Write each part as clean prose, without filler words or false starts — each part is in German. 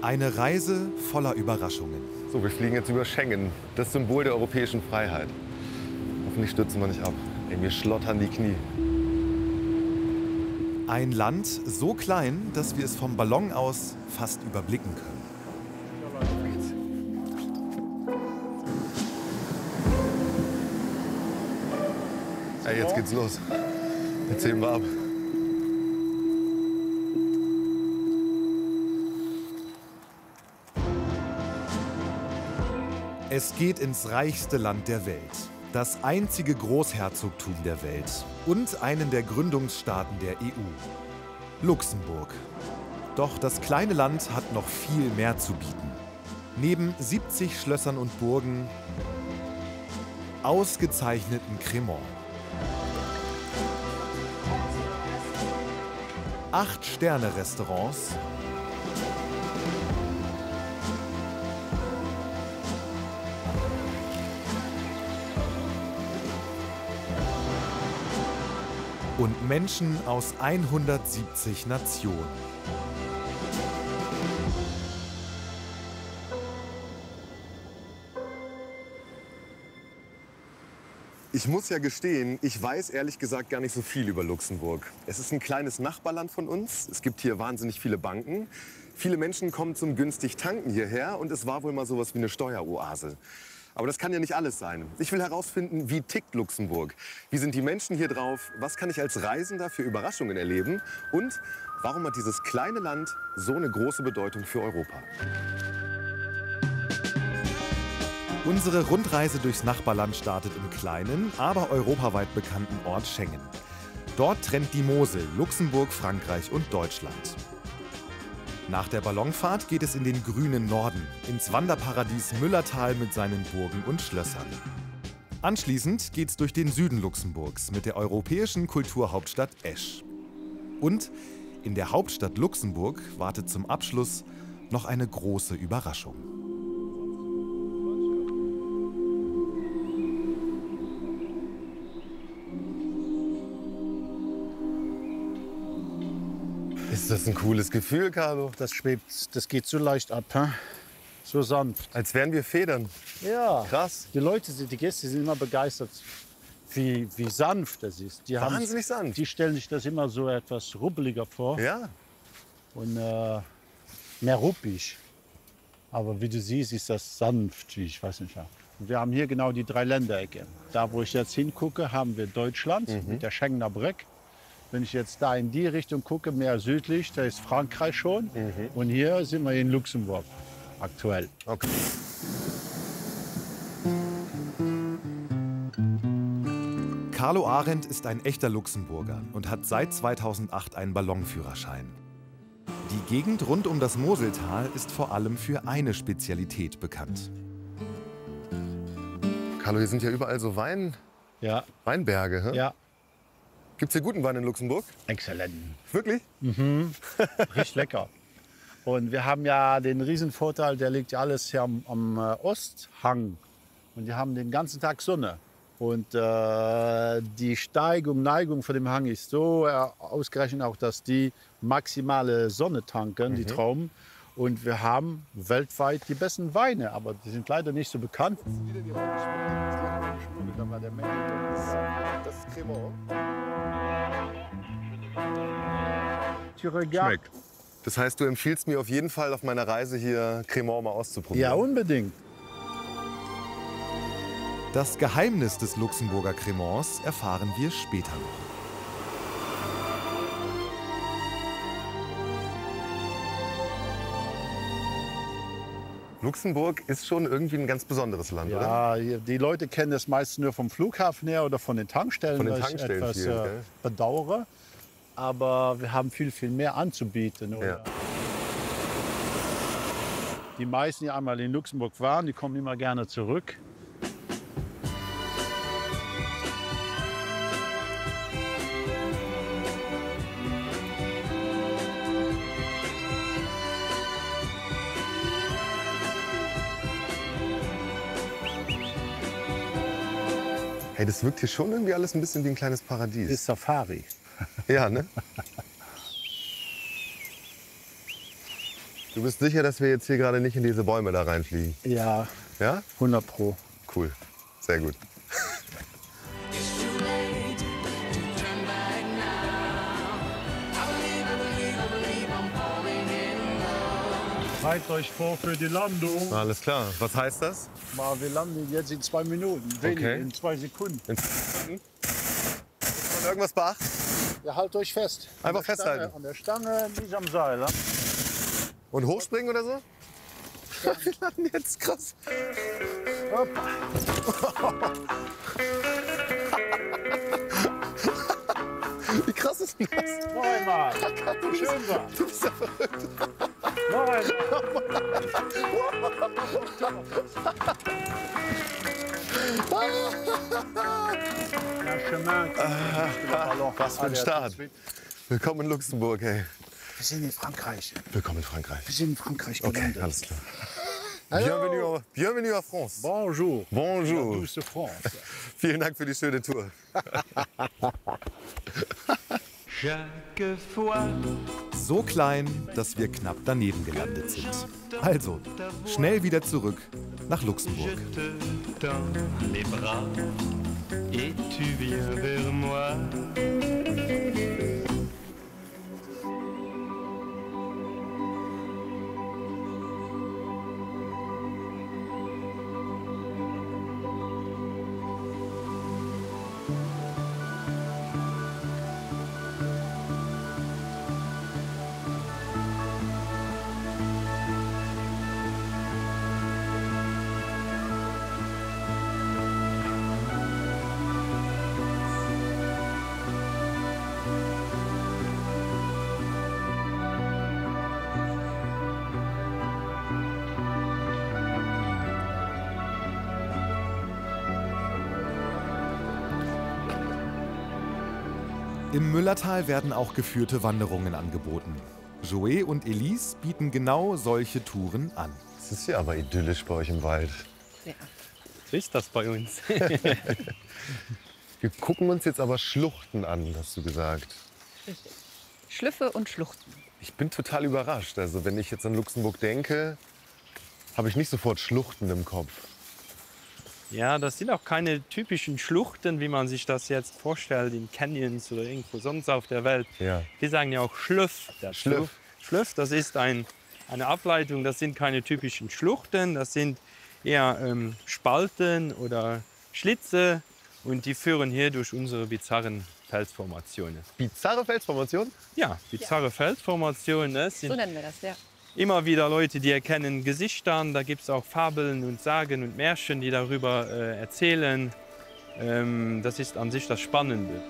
Eine Reise voller Überraschungen. So, wir fliegen jetzt über Schengen, das Symbol der europäischen Freiheit. Hoffentlich stürzen wir nicht ab. Ey, mir schlottern die Knie. Ein Land so klein, dass wir es vom Ballon aus fast überblicken können. Ey, jetzt geht's los. Jetzt heben wir ab. Es geht ins reichste Land der Welt, das einzige Großherzogtum der Welt und einen der Gründungsstaaten der EU, Luxemburg. Doch das kleine Land hat noch viel mehr zu bieten. Neben 70 Schlössern und Burgen, ausgezeichneten Cremant, 8-Sterne-Restaurants, und Menschen aus 170 Nationen. Ich muss ja gestehen, ich weiß ehrlich gesagt gar nicht so viel über Luxemburg. Es ist ein kleines Nachbarland von uns. Es gibt hier wahnsinnig viele Banken. Viele Menschen kommen zum günstig Tanken hierher und es war wohl mal sowas wie eine Steueroase. Aber das kann ja nicht alles sein. Ich will herausfinden, wie tickt Luxemburg? Wie sind die Menschen hier drauf? Was kann ich als Reisender für Überraschungen erleben? Und warum hat dieses kleine Land so eine große Bedeutung für Europa? Unsere Rundreise durchs Nachbarland startet im kleinen, aber europaweit bekannten Ort Schengen. Dort trennt die Mosel Luxemburg, Frankreich und Deutschland. Nach der Ballonfahrt geht es in den grünen Norden, ins Wanderparadies Müllertal mit seinen Burgen und Schlössern. Anschließend geht's durch den Süden Luxemburgs mit der europäischen Kulturhauptstadt Esch. Und in der Hauptstadt Luxemburg wartet zum Abschluss noch eine große Überraschung. Ist das ein cooles Gefühl, Carlo? Das schwebt, das geht so leicht ab, hä? So sanft. Als wären wir Federn. Ja. Krass. Die Leute, die Gäste sind immer begeistert, wie sanft das ist. Wahnsinnig sanft. Die stellen sich das immer so etwas ruppeliger vor. Ja. Und mehr ruppig. Aber wie du siehst, ist das sanft, wie ich weiß nicht. Ja. Und wir haben hier genau die 3 Länderecke. Da, wo ich jetzt hingucke, haben wir Deutschland mit der Schengener Brücke. Wenn ich jetzt da in die Richtung gucke, mehr südlich, da ist Frankreich schon. Und hier sind wir in Luxemburg aktuell. Okay. Carlo Arendt ist ein echter Luxemburger und hat seit 2008 einen Ballonführerschein. Die Gegend rund um das Moseltal ist vor allem für eine Spezialität bekannt. Carlo, hier sind ja überall so Ja, Weinberge. Hä? ja, Gibt's hier guten Wein in Luxemburg? exzellent. Wirklich? Riecht lecker. Und wir haben ja den Riesenvorteil, der liegt ja alles hier am Osthang. Und die haben den ganzen Tag Sonne. Und die Neigung von dem Hang ist so ausgerechnet auch, dass die maximale Sonne tanken, die Trauben. Und wir haben weltweit die besten Weine, aber die sind leider nicht so bekannt. Das ist Cremant. Schmeckt. Das heißt, du empfiehlst mir auf jeden Fall auf meiner Reise hier Cremant mal auszuprobieren. Ja, unbedingt. Das Geheimnis des Luxemburger Cremants erfahren wir später noch. Luxemburg ist schon irgendwie ein ganz besonderes Land, oder? Ja, die Leute kennen das meist nur vom Flughafen her oder von den Tankstellen, Von den was Tankstellen ich etwas viel, gell? bedauere. Aber wir haben viel, viel mehr anzubieten. Oder? Ja. Die meisten, die einmal in Luxemburg waren, die kommen immer gerne zurück. Hey, das wirkt hier schon irgendwie alles ein bisschen wie ein kleines Paradies. Das ist Safari. Ja, ne? Du bist sicher, dass wir jetzt hier gerade nicht in diese Bäume da reinfliegen? Ja, Ja? 100 Pro. Cool. Sehr gut. Bereitet euch vor für die Landung. Alles klar. Was heißt das? Mal, wir landen jetzt in 2 Minuten, weniger, in 2 Sekunden. Muss man irgendwas beachten? Ja, haltet euch fest. Einfach An der festhalten. Stange, an der Stange, nicht am Seil. Ja? Und hochspringen oder so? Wir landen jetzt krass. Hoppa. Wie krass ist denn das? Noch einmal. Schön war. Du bist ja verrückt. Noch einmal. Ja, chemin. Was für ein Start. Willkommen in Luxemburg, hey. Wir sind in Frankreich. Willkommen in Frankreich. Wir sind in Frankreich Okay, gelandet. alles klar. Hallo. Bienvenue à France. Bonjour. Bonjour. La douce France. Vielen Dank für die schöne Tour. Chaque fois So klein, dass wir knapp daneben gelandet sind. Also, schnell wieder zurück nach Luxemburg. te tends les bras et tu viens vers moi. Im Müllertal werden auch geführte Wanderungen angeboten. Joey und Elise bieten genau solche Touren an. Es ist ja aber idyllisch bei euch im Wald. So ist das bei uns. Wir gucken uns jetzt aber Schluchten an, hast du gesagt. Schlüffe und Schluchten. Ich bin total überrascht. Also wenn ich jetzt an Luxemburg denke, habe ich nicht sofort Schluchten im Kopf. Ja, das sind auch keine typischen Schluchten, wie man sich das jetzt vorstellt in Canyons oder irgendwo sonst auf der Welt. Ja. Wir sagen ja auch Schlüff dazu. Schlüff. Schlüff, das ist eine Ableitung, das sind keine typischen Schluchten, das sind eher Spalten oder Schlitze und die führen hier durch unsere bizarren Felsformationen. Bizarre Felsformation? Ja, bizarre Felsformationen, das So sind nennen wir das, ja. immer wieder Leute, die erkennen Gesichtern. Da gibt es auch Fabeln und Sagen und Märchen, die darüber erzählen. Das ist an sich das Spannende.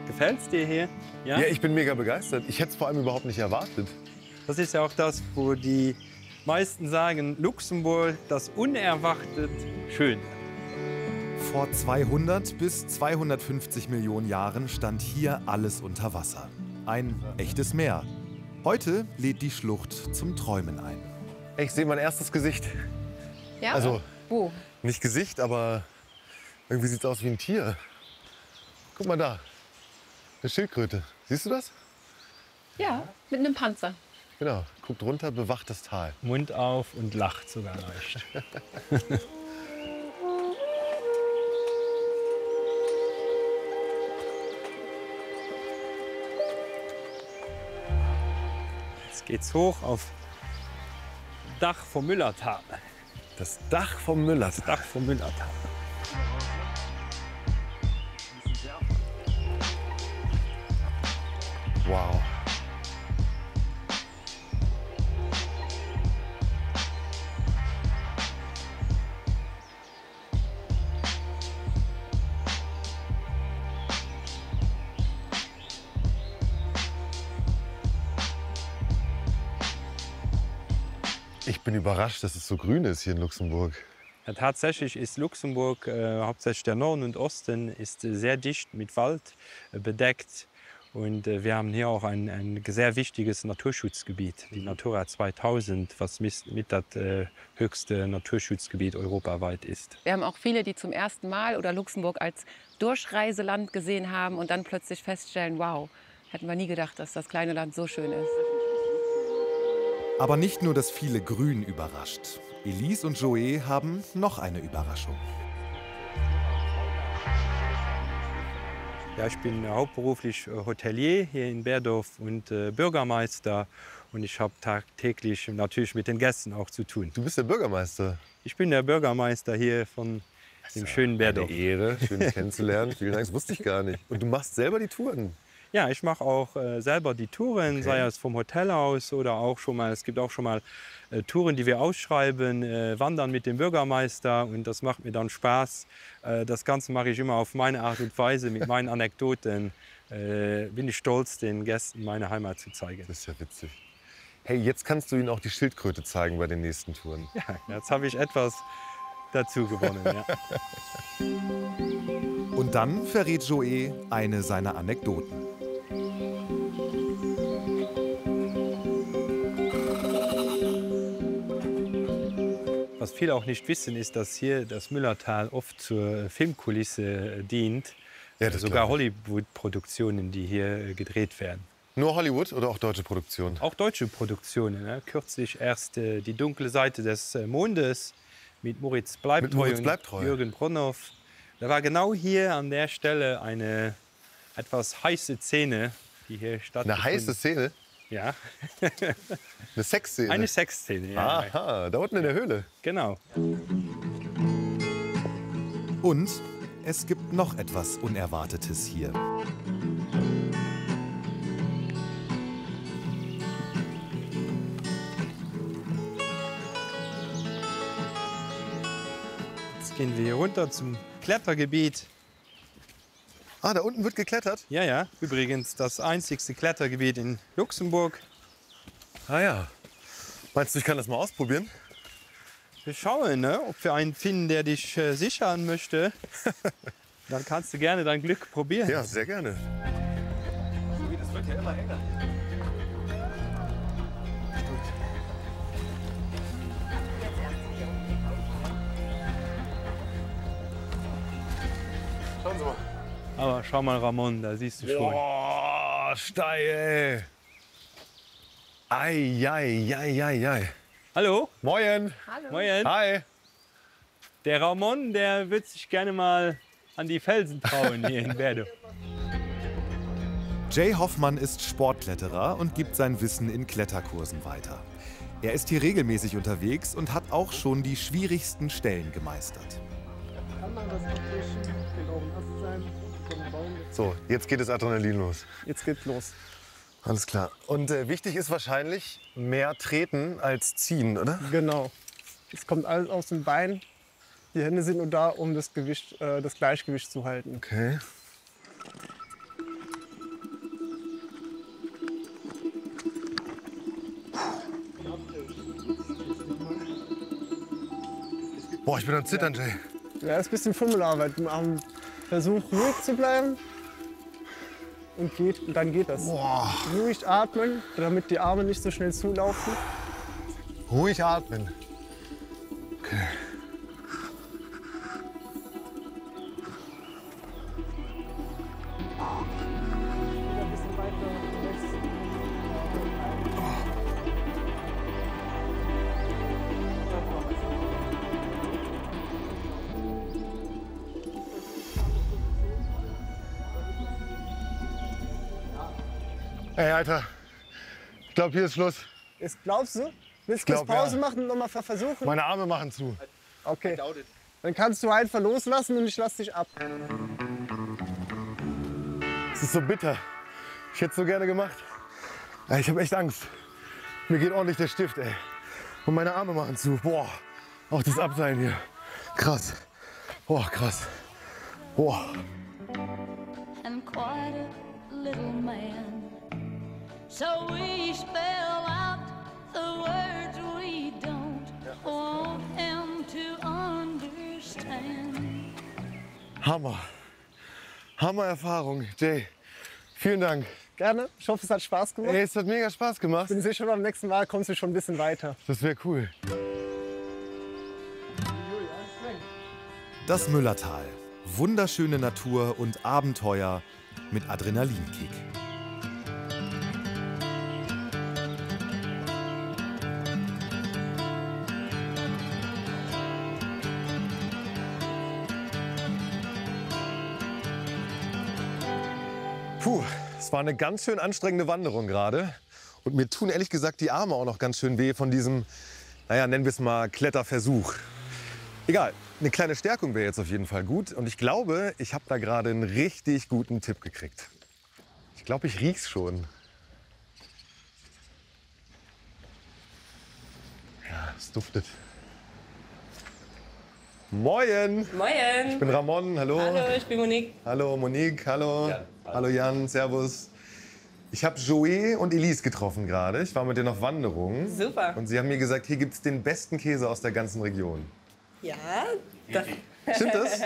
Gefällt's dir hier? Ja, ich bin mega begeistert. Ich hätte es vor allem überhaupt nicht erwartet. Das ist ja auch das, wo die meisten sagen, Luxemburg, das unerwartet Schöne. Vor 200 bis 250 Millionen Jahren stand hier alles unter Wasser. Ein echtes Meer. Heute lädt die Schlucht zum Träumen ein. Ich sehe mein erstes Gesicht. Ja? Also Wo? nicht Gesicht, aber irgendwie sieht es aus wie ein Tier. Guck mal da. Eine Schildkröte. Siehst du das? Ja, mit einem Panzer. Genau. Guckt runter, bewacht das Tal. Mund auf und lacht sogar leicht. Jetzt geht's hoch auf Dach vom Müllertal. Das Dach vom Müllertal. Dach vom Müllertal. Wow. Ich bin überrascht, dass es so grün ist hier in Luxemburg. Ja, tatsächlich ist Luxemburg, hauptsächlich der Norden und Osten, ist sehr dicht mit Wald bedeckt. Und wir haben hier auch ein sehr wichtiges Naturschutzgebiet, die Natura 2000, was mit das höchste Naturschutzgebiet europaweit ist. Wir haben auch viele, die zum ersten Mal oder Luxemburg als Durchreiseland gesehen haben und dann plötzlich feststellen, wow, hätten wir nie gedacht, dass das kleine Land so schön ist. Aber nicht nur das viele Grün überrascht. Elise und Joey haben noch eine Überraschung. Ja, ich bin hauptberuflich Hotelier hier in Berdorf und Bürgermeister. Und ich habe tagtäglich natürlich mit den Gästen auch zu tun. Du bist der Bürgermeister. Ich bin der Bürgermeister hier von dem schönen Berdorf. Eine Ehre, schön dich kennenzulernen. Vielen Dank, das wusste ich gar nicht. Und du machst selber die Touren? Ja, ich mache auch selber die Touren, sei es vom Hotel aus oder auch schon mal, es gibt auch schon mal Touren, die wir ausschreiben, wandern mit dem Bürgermeister und das macht mir dann Spaß. Das Ganze mache ich immer auf meine Art und Weise, mit meinen Anekdoten. Bin ich stolz, den Gästen meine Heimat zu zeigen. Das ist ja witzig. Hey, jetzt kannst du ihnen auch die Schildkröte zeigen bei den nächsten Touren. Ja, jetzt habe ich etwas dazu gewonnen. Ja. Und dann verrät Joey eine seiner Anekdoten. Was viele auch nicht wissen, ist, dass hier das Müllertal oft zur Filmkulisse dient. Ja, das sogar glaub ich. Hollywood-Produktionen, die hier gedreht werden. Nur Hollywood oder auch deutsche Produktionen? Auch deutsche Produktionen. Ne? Kürzlich erst Die dunkle Seite des Mondes mit Moritz Bleibtreu und Jürgen Bronhoff. Da war genau hier an der Stelle eine etwas heiße Szene, die hier stattfindet. Eine heiße Szene? Ja. Eine Sexszene? Eine Sexszene, ja. Aha, da unten in der Höhle. Genau. Und es gibt noch etwas Unerwartetes hier. Jetzt gehen wir hier runter zum Klettergebiet. Ah, da unten wird geklettert? Ja, ja. Übrigens das einzigste Klettergebiet in Luxemburg. Ah ja. Meinst du, ich kann das mal ausprobieren? Wir schauen, ne, ob wir einen finden, der dich sichern möchte. Dann kannst du gerne dein Glück probieren. Ja, sehr gerne. Das wird ja immer enger hier. Schauen Sie mal. Aber schau mal, Ramon, da siehst du schon. Boah, steil. Ei, ei, ei, ei, ei. Hallo? Moin. Hallo. Moin. Hi. Der Ramon, der wird sich gerne mal an die Felsen trauen hier in Berdorf. Jay Hoffmann ist Sportkletterer und gibt sein Wissen in Kletterkursen weiter. Er ist hier regelmäßig unterwegs und hat auch schon die schwierigsten Stellen gemeistert. So, jetzt geht das Adrenalin los. Jetzt geht's los. Alles klar. Und wichtig ist wahrscheinlich mehr treten als ziehen, oder? Genau. Es kommt alles aus dem Bein. Die Hände sind nur da, um das Gleichgewicht zu halten. Okay. Boah, ich bin am Zittern, Jay. Ja, ist ein bisschen Fummelarbeit. Versuch ruhig zu bleiben. Und dann geht das. Boah. Ruhig atmen, damit die Arme nicht so schnell zulaufen. Ruhig atmen. Okay. Ey, Alter, ich glaube, hier ist Schluss. Jetzt glaubst du? Willst du glaub, Pause ja. machen und noch mal versuchen? Meine Arme machen zu. Okay. Dann kannst du einfach loslassen und ich lass dich ab. Es ist so bitter. Ich hätte es so gerne gemacht. Ja, ich habe echt Angst. Mir geht ordentlich der Stift, ey. Und meine Arme machen zu. Boah, auch das Abseilen hier. Krass. Boah, krass. Boah. And quite a little man. So we spell out the words we don't want him to understand. Hammer. Hammer-Erfahrung, Jay. Vielen Dank. Gerne. Ich hoffe, es hat Spaß gemacht. Ey, es hat mega Spaß gemacht. Bin sicher, beim nächsten Mal kommst du schon ein bisschen weiter. Das wäre cool. Das Müllertal. Wunderschöne Natur und Abenteuer mit Adrenalinkick. Puh, es war eine ganz schön anstrengende Wanderung gerade. Und mir tun ehrlich gesagt die Arme auch noch ganz schön weh von diesem, naja, nennen wir es mal Kletterversuch. Egal, eine kleine Stärkung wäre jetzt auf jeden Fall gut. Und ich glaube, ich habe da gerade einen richtig guten Tipp gekriegt. Ich glaube, ich riech's schon. Ja, es duftet. Moin! Moin! Ich bin Ramon, hallo. Hallo, ich bin Monique. Hallo Monique, hallo. Jan. Hallo Jan, servus. Ich habe Joey und Elise getroffen gerade. Ich war mit denen auf Wanderung. Super. Und sie haben mir gesagt, hier gibt es den besten Käse aus der ganzen Region. Ja, das, Stimmt das?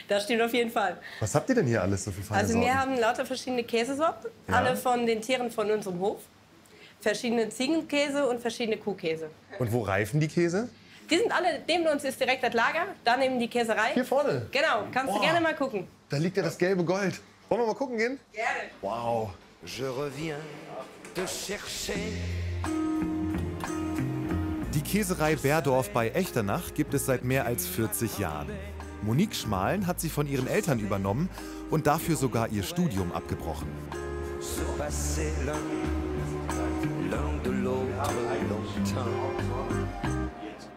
das stimmt auf jeden Fall. Was habt ihr denn hier alles so für feine Also Sorten? wir haben lauter verschiedene Käsesorten, Ja. alle von den Tieren von unserem Hof. Verschiedene Ziegenkäse und verschiedene Kuhkäse. Und wo reifen die Käse? Die sind alle, neben uns ist direkt das Lager, da neben die Käserei. Hier vorne. Genau, kannst du Oh. gerne mal gucken. Da liegt ja das gelbe Gold. Wollen wir mal gucken gehen? Gerne. Wow. Je reviens te chercher. Die Käserei Bärdorf bei Echternach gibt es seit mehr als 40 Jahren. Monique Schmalen hat sie von ihren Eltern übernommen und dafür sogar ihr Studium abgebrochen. Se passer l'un de l'autre longtemps.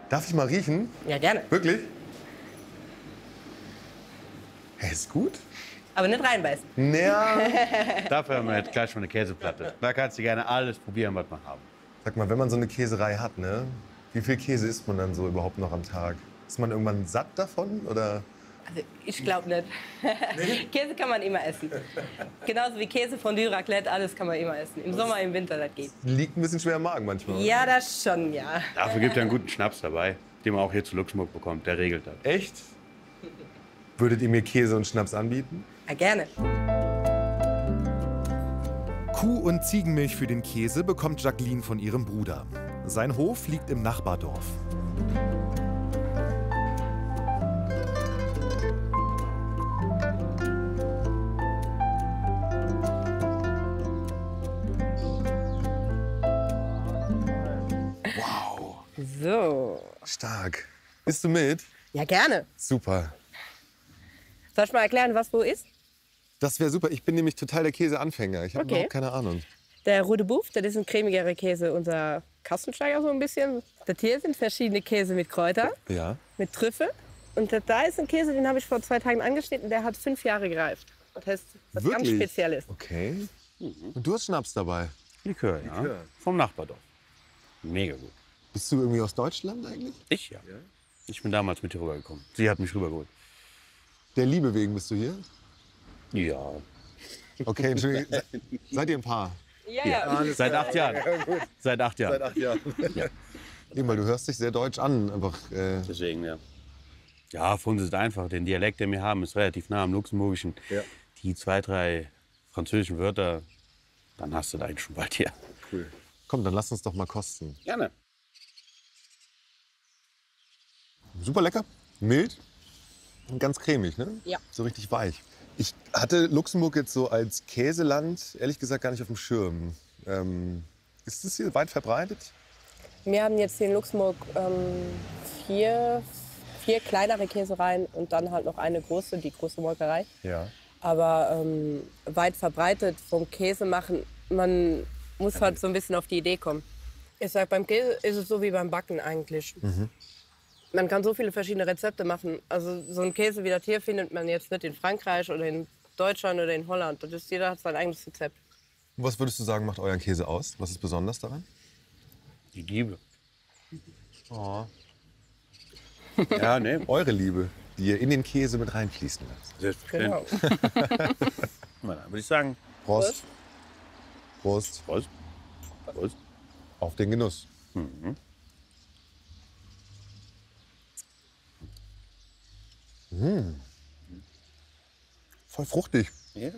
Darf ich mal riechen? Ja, gerne. Wirklich? Hey, ist gut? Aber nicht reinbeißen. Naja. Dafür haben wir jetzt gleich schon eine Käseplatte. Da kannst du gerne alles probieren, was wir haben. Sag mal, wenn man so eine Käserei hat, ne? Wie viel Käse isst man dann so überhaupt noch am Tag? Ist man irgendwann satt davon? Oder? Also ich glaube nicht. Käse kann man immer essen. Genauso wie Käse, Fondue, Raclette, alles kann man immer essen. Im Sommer, im Winter, das geht. Liegt ein bisschen schwer im Magen manchmal. Ja, das schon, ja. Dafür gibt es einen guten Schnaps dabei, den man auch hier zu Luxemburg bekommt. Der regelt das. Echt? Würdet ihr mir Käse und Schnaps anbieten? Ja, gerne. Kuh- und Ziegenmilch für den Käse bekommt Jacqueline von ihrem Bruder. Sein Hof liegt im Nachbardorf. Wow, So. stark. Bist du mit? Ja, gerne. Super. Soll ich mal erklären, was wo ist? Das wäre super. Ich bin nämlich total der Käseanfänger. Ich habe Okay. überhaupt keine Ahnung. Der Roux de Boeuf, das ist ein cremigerer Käse, unser Kastensteiger so ein bisschen. Das hier sind verschiedene Käse mit Kräuter, Ja. mit Trüffel. Und das da ist ein Käse, den habe ich vor 2 Tagen angeschnitten, der hat 5 Jahre gereift. Das heißt, was ganz Wirklich? Spezielles. Okay. Und du hast Schnaps dabei. Likör, ja. Vom Nachbardorf. Mega gut. Bist du irgendwie aus Deutschland eigentlich? Ich ja. Ich bin damals mit hier rübergekommen. Sie hat mich rübergeholt. Der Liebe wegen bist du hier? Ja. Okay, Entschuldigung. Seid ihr ein Paar? Ja, ja. Seit 8 Jahren. Seit 8 Jahren. 8 Jahren. Eben, weil du hörst dich sehr deutsch an. Einfach, Deswegen, ja. Ja, für uns ist es einfach. Den Dialekt, den wir haben, ist relativ nah am Luxemburgischen. Ja. Die 2, 3 französischen Wörter, dann hast du da eigentlich schon bald hier. cool. Komm, dann lass uns doch mal kosten. Gerne. Super lecker, mild und ganz cremig, ne? Ja. So richtig weich. Ich hatte Luxemburg jetzt so als Käseland ehrlich gesagt gar nicht auf dem Schirm. Ist das hier weit verbreitet? Wir haben jetzt hier in Luxemburg 4 kleinere Käsereien und dann halt noch eine große, die große Molkerei. Ja. Aber weit verbreitet vom Käse machen, man muss halt so ein bisschen auf die Idee kommen. Ich sag, beim Käse ist es so wie beim Backen eigentlich. Man kann so viele verschiedene Rezepte machen. Also so einen Käse wie das hier findet man jetzt nicht in Frankreich oder in Deutschland oder in Holland. Das ist, jeder hat sein eigenes Rezept. Was würdest du sagen, macht euren Käse aus? Was ist besonders daran? Die Liebe. Oh. Ja, ne? Eure Liebe, die ihr in den Käse mit reinfließen lasst. Selbstverständlich. Na, dann würde ich sagen, Prost. Prost. Prost. Prost. Auf den Genuss. Voll fruchtig. Ja.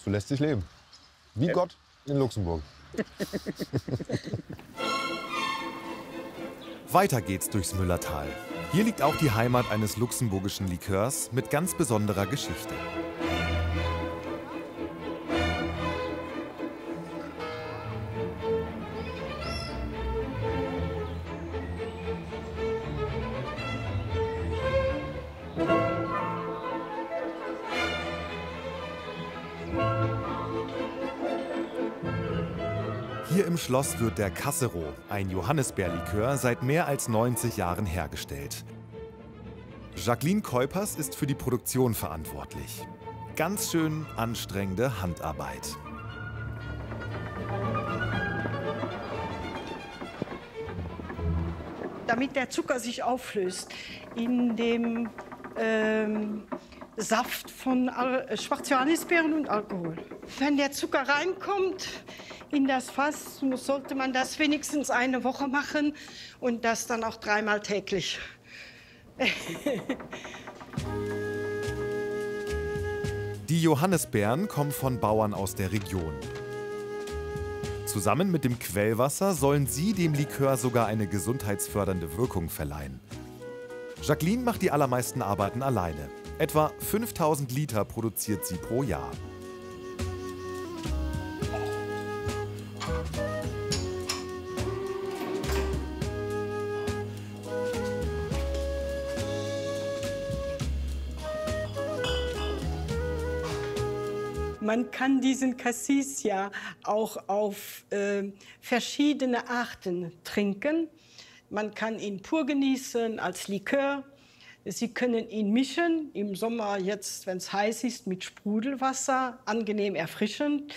So lässt sich leben. Wie Gott in Luxemburg. Weiter geht's durchs Müllertal. Hier liegt auch die Heimat eines luxemburgischen Likörs mit ganz besonderer Geschichte. Hier im Schloss wird der Cassero, ein Johannisbeerlikör, seit mehr als 90 Jahren hergestellt. Jacqueline Kuipers ist für die Produktion verantwortlich. Ganz schön anstrengende Handarbeit. Damit der Zucker sich auflöst in dem Saft von Schwarzjohannisbeeren und Alkohol. Wenn der Zucker reinkommt in das Fass, sollte man das wenigstens eine Woche machen und das dann auch 3-mal täglich. Die Johannisbeeren kommen von Bauern aus der Region. Zusammen mit dem Quellwasser sollen sie dem Likör sogar eine gesundheitsfördernde Wirkung verleihen. Jacqueline macht die allermeisten Arbeiten alleine. Etwa 5000 Liter produziert sie pro Jahr. Man kann diesen Cassis ja auch auf verschiedene Arten trinken. Man kann ihn pur genießen als Likör. Sie können ihn mischen, im Sommer jetzt, wenn es heiß ist, mit Sprudelwasser, angenehm erfrischend.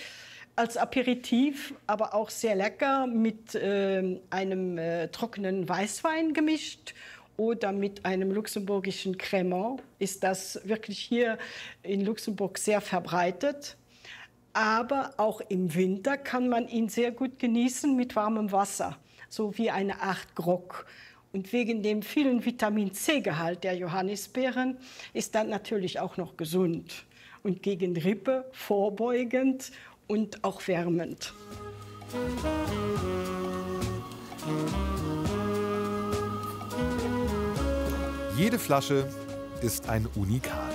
Als Aperitif, aber auch sehr lecker mit einem trockenen Weißwein gemischt oder mit einem luxemburgischen Cremant ist das wirklich hier in Luxemburg sehr verbreitet. Aber auch im Winter kann man ihn sehr gut genießen mit warmem Wasser, so wie eine Art Grog. Und wegen dem vielen Vitamin-C-Gehalt der Johannisbeeren ist das natürlich auch noch gesund und gegen Grippe vorbeugend und auch wärmend. Jede Flasche ist ein Unikat.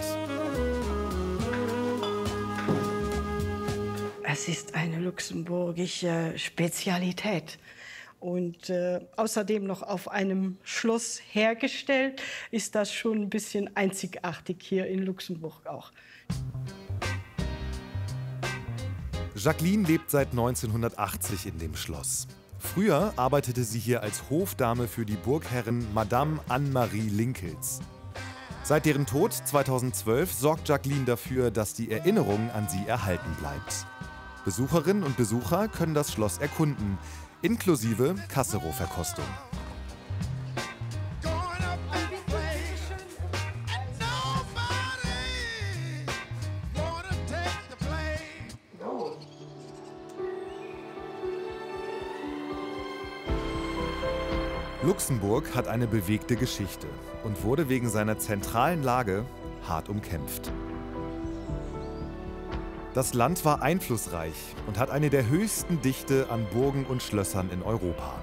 Es ist eine luxemburgische Spezialität. Und außerdem noch auf einem Schloss hergestellt, ist das schon ein bisschen einzigartig hier in Luxemburg auch. Jacqueline lebt seit 1980 in dem Schloss. Früher arbeitete sie hier als Hofdame für die Burgherrin Madame Anne-Marie Linkels. Seit deren Tod 2012 sorgt Jacqueline dafür, dass die Erinnerung an sie erhalten bleibt. Besucherinnen und Besucher können das Schloss erkunden, inklusive Cassero-Verkostung. Luxemburg hat eine bewegte Geschichte und wurde wegen seiner zentralen Lage hart umkämpft. Das Land war einflussreich und hat eine der höchsten Dichte an Burgen und Schlössern in Europa.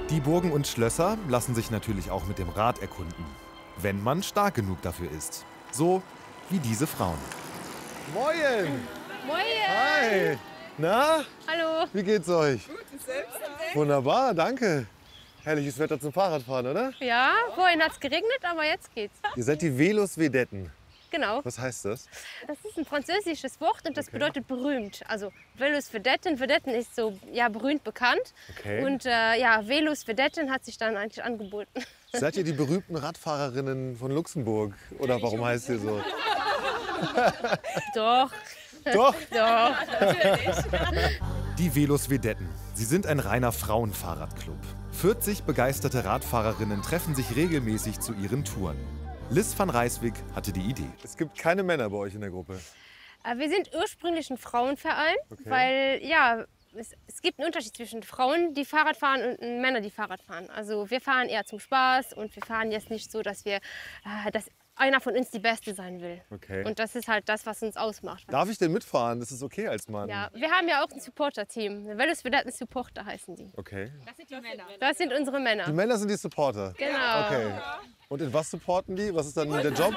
Die Burgen und Schlösser lassen sich natürlich auch mit dem Rad erkunden, wenn man stark genug dafür ist. So wie diese Frauen. Moin! Moin! Hi! Na? Hallo! Wie geht's euch? Gut, und selbst? Wunderbar, danke. Herrliches Wetter zum Fahrradfahren, oder? Ja, vorhin hat es geregnet, aber jetzt geht's. Ihr seid die Velos Vedetten. Genau. Was heißt das? Das ist ein französisches Wort und das bedeutet berühmt. Also Velus Vedetten, Vedetten ist so ja, berühmt bekannt. Okay. Und ja, Velus Vedetten hat sich dann eigentlich angeboten. Seid ihr die berühmten Radfahrerinnen von Luxemburg? Oder warum heißt ihr so? Doch. Doch? Doch. Natürlich. Die Velos Vedetten. Sie sind ein reiner Frauenfahrradclub. 40 begeisterte Radfahrerinnen treffen sich regelmäßig zu ihren Touren. Liz van Rijswijk hatte die Idee. Es gibt keine Männer bei euch in der Gruppe. Wir sind ursprünglich ein Frauenverein, weil ja, es gibt einen Unterschied zwischen Frauen, die Fahrrad fahren, und Männern, die Fahrrad fahren. Also wir fahren eher zum Spaß und wir fahren jetzt nicht so, dass einer von uns die Beste sein will. Okay. Und das ist halt das, was uns ausmacht. Darf ich denn mitfahren? Das ist okay als Mann. Ja, wir haben ja auch ein Supporter-Team. Velos Vedetten Supporter heißen die. Okay. Das sind die Männer. Das sind unsere Männer. Die Männer sind die Supporter? Genau. Okay. Und in was supporten die? Was ist dann der Job?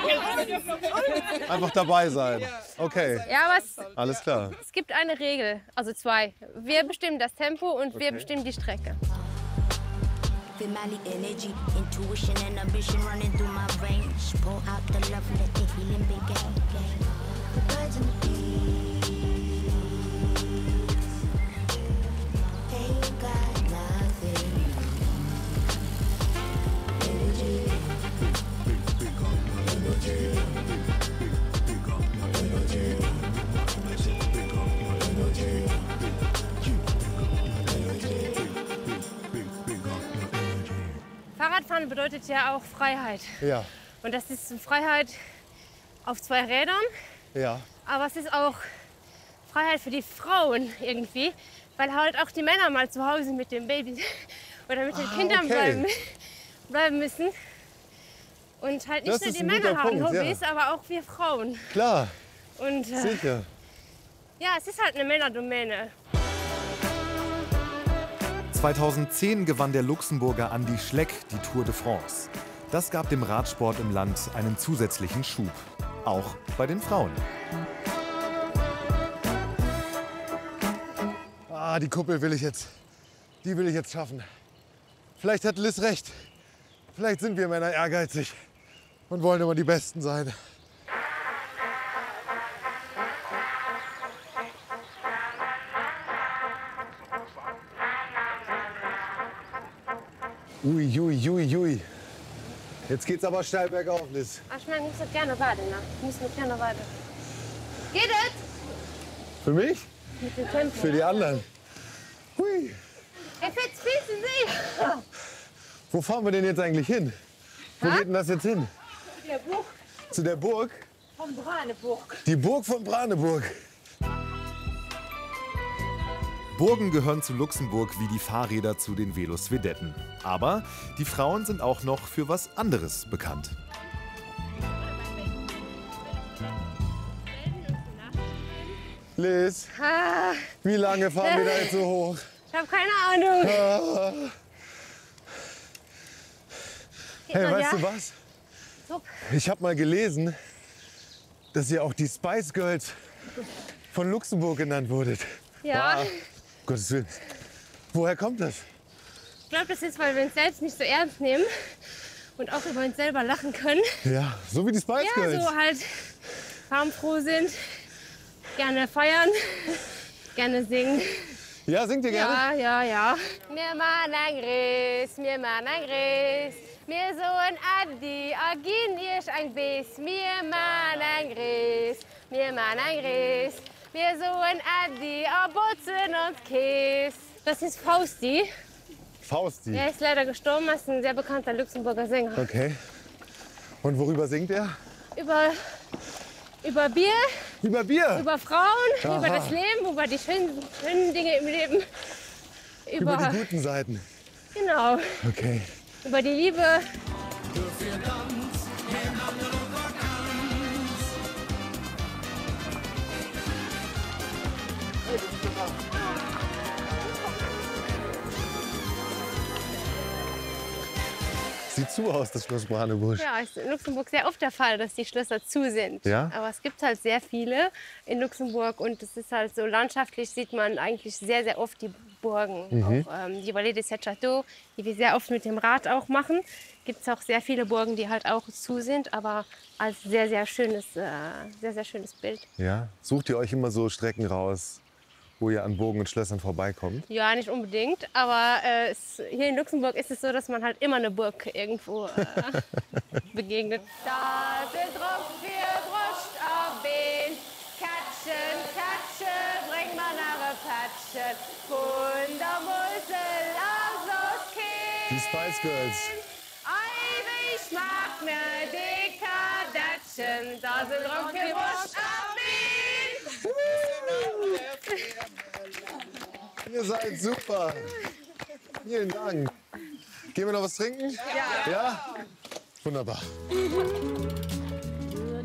Einfach dabei sein. Okay. Ja, Alles klar. Es gibt eine Regel, also 2. Wir bestimmen das Tempo und wir bestimmen die Strecke. Feel my energy, intuition and ambition running through my veins. Pour out the love, let the healing begin. The birds and the bees, they got nothing. Energy, energy, Fahrradfahren bedeutet ja auch Freiheit. Ja. Und das ist Freiheit auf 2 Rädern. Ja. Aber es ist auch Freiheit für die Frauen irgendwie, weil halt auch die Männer mal zu Hause mit dem Baby oder mit den Kindern bleiben müssen. Und halt nicht nur die Männer haben Hobbys, aber auch wir Frauen. Klar. Und, sicher. Ja, es ist halt eine Männerdomäne. 2010 gewann der Luxemburger Andi Schleck die Tour de France. Das gab dem Radsport im Land einen zusätzlichen Schub. Auch bei den Frauen. Die Kuppel will ich jetzt. Die will ich jetzt schaffen. Vielleicht hat Liz recht. Vielleicht sind wir Männer ehrgeizig und wollen immer die Besten sein. Ui, ui, ui, ui. Jetzt geht's aber steil bergauf, Liz. Ach, ich meine, ich muss noch gerne warten. Ne? Ich muss noch gerne warten. Geht es? Für mich? Mit dem Tempo. Für die anderen. Hui. Ich verspießen Sie. Wo fahren wir denn jetzt eigentlich hin? Wo geht denn das jetzt hin? Zu der Burg. Zu der Burg? Von Braneburg. Die Burg von Braneburg. Burgen gehören zu Luxemburg wie die Fahrräder zu den Velos Vedetten. Aber die Frauen sind auch noch für was anderes bekannt. Liz, wie lange fahren wir da jetzt so hoch? Ich habe keine Ahnung. Hey, weißt du was? So. Ich habe mal gelesen, dass ihr auch die Spice Girls von Luxemburg genannt wurdet. Ja. Gottes Willen. Woher kommt das? Ich glaube, das ist, weil wir uns selbst nicht so ernst nehmen und auch über uns selber lachen können. Ja, so wie die Spice Girls. Ja, so halt farbenfroh sind, gerne feiern, gerne singen. Ja, singt ihr gerne? Ja. Wir machen ein Gris, wir machen ein Gris. Wir so ein Adi, agin ich ein Biss. Wir machen ein Gris, wir machen ein Gris. Wir so ein Adi, Botzen und Käse. Das ist Fausti. Fausti? Er ist leider gestorben, ist ein sehr bekannter Luxemburger Sänger. Okay. Und worüber singt er? Über Bier. Über Bier? Über Frauen, Aha. über das Leben, über die schönen Dinge im Leben. Über die guten Seiten? Genau. Okay. Über die Liebe. Sieht zu aus, das Schloss Braneburg. Ja, ist in Luxemburg sehr oft der Fall, dass die Schlösser zu sind. Ja? Aber es gibt halt sehr viele in Luxemburg und es ist halt so landschaftlich, sieht man eigentlich sehr, sehr oft die Burgen. Auch die Vallée des Sept Châteaux, die wir sehr oft mit dem Rad auch machen, gibt es auch sehr viele Burgen, die halt auch zu sind, aber als sehr, sehr schönes Bild. Ja? Sucht ihr euch immer so Strecken raus, wo ihr an Burgen und Schlössern vorbeikommt? Ja, nicht unbedingt, aber hier in Luxemburg ist es so, dass man halt immer eine Burg irgendwo begegnet. Das ist drauf, wir bruscht auf Bein. Katschen, Katsche, bring mal nach Patschen. Von der Mosel aus los, Spice Girls. Ich mach mir Dekadatschen, da sind Rockgewurst auf Ihr seid super. Vielen Dank. Gehen wir noch was trinken? Ja. Ja? Wunderbar.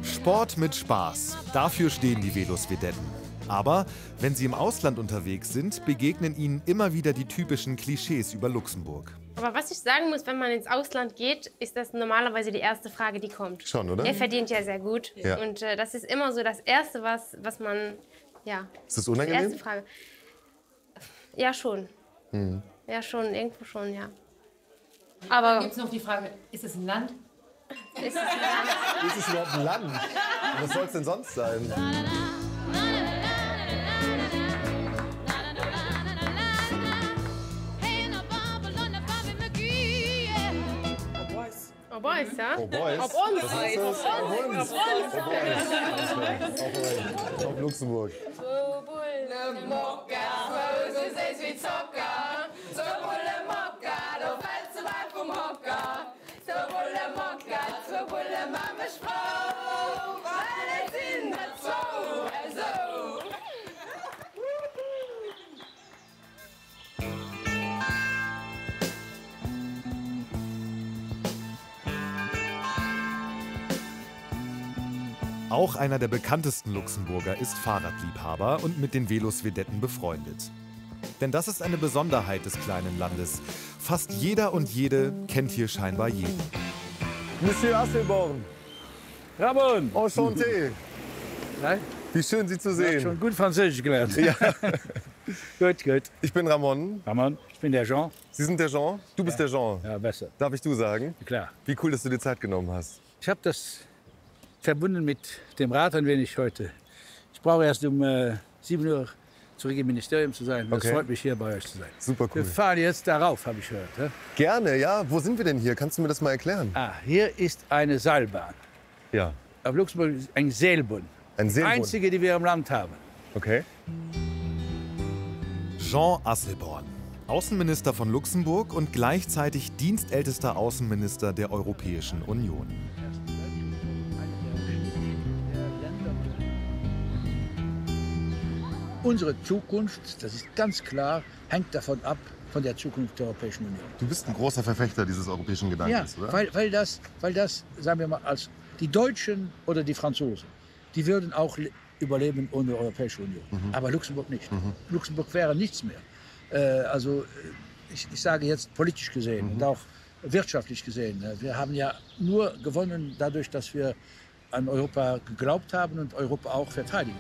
Sport mit Spaß. Dafür stehen die Velosvedetten. Aber wenn sie im Ausland unterwegs sind, begegnen ihnen immer wieder die typischen Klischees über Luxemburg. Aber was ich sagen muss, wenn man ins Ausland geht, ist das normalerweise die erste Frage, die kommt. Schon, oder? Er verdient ja sehr gut. Ja. Und das ist immer so das Erste, was man, ja. Ist das unangenehm? Die erste Frage. Ja, schon. Mhm. Ja, schon, irgendwo schon, ja. Aber gibt es noch die Frage, ist es ein Land? Ist es ein Land? Ist es überhaupt ein Land? Was soll es denn sonst sein? Oh Boys, ja? Oh Boys? Auf uns. Was ist das? Auf uns. Auf uns. Auf Luxemburg. Auch einer der bekanntesten Luxemburger ist Fahrradliebhaber und mit den Velosvedetten befreundet. Denn das ist eine Besonderheit des kleinen Landes. Fast jeder und jede kennt hier scheinbar jeden. Monsieur Asselborn. Ramon. Enchanté. Nein? Wie schön, Sie zu Du sehen. hast schon gut Französisch gelernt. Ja. Gut, gut. Ich bin Ramon. Ramon, ich bin der Jean. Sie sind der Jean? Du bist der Jean. Ja, besser. Darf ich du sagen? Klar. Wie cool, dass du dir Zeit genommen hast. Ich habe das verbunden mit dem Rat ein wenig heute. Ich brauche erst um 7 Uhr zurück im Ministerium zu sein. Das Okay. freut mich, hier bei euch zu sein. Super cool. Wir fahren jetzt darauf, habe ich gehört. Ja? Gerne, ja. Wo sind wir denn hier? Kannst du mir das mal erklären? Ah, hier ist eine Seilbahn. Ja. Auf Luxemburg ist ein Seilbahn. Ein Die Seilbahn. einzige, die wir im Land haben. Okay. Jean Asselborn, Außenminister von Luxemburg und gleichzeitig dienstältester Außenminister der Europäischen Union. Unsere Zukunft, das ist ganz klar, hängt davon ab, von der Zukunft der Europäischen Union. Du bist ein großer Verfechter dieses europäischen Gedankens, Ja, oder? weil das, sagen wir mal, als die Deutschen oder die Franzosen, die würden auch überleben ohne Europäische Union. Aber Luxemburg nicht. Luxemburg wäre nichts mehr. Ich sage jetzt politisch gesehen und auch wirtschaftlich gesehen. Wir haben ja nur gewonnen dadurch, dass wir an Europa geglaubt haben und Europa auch verteidigen.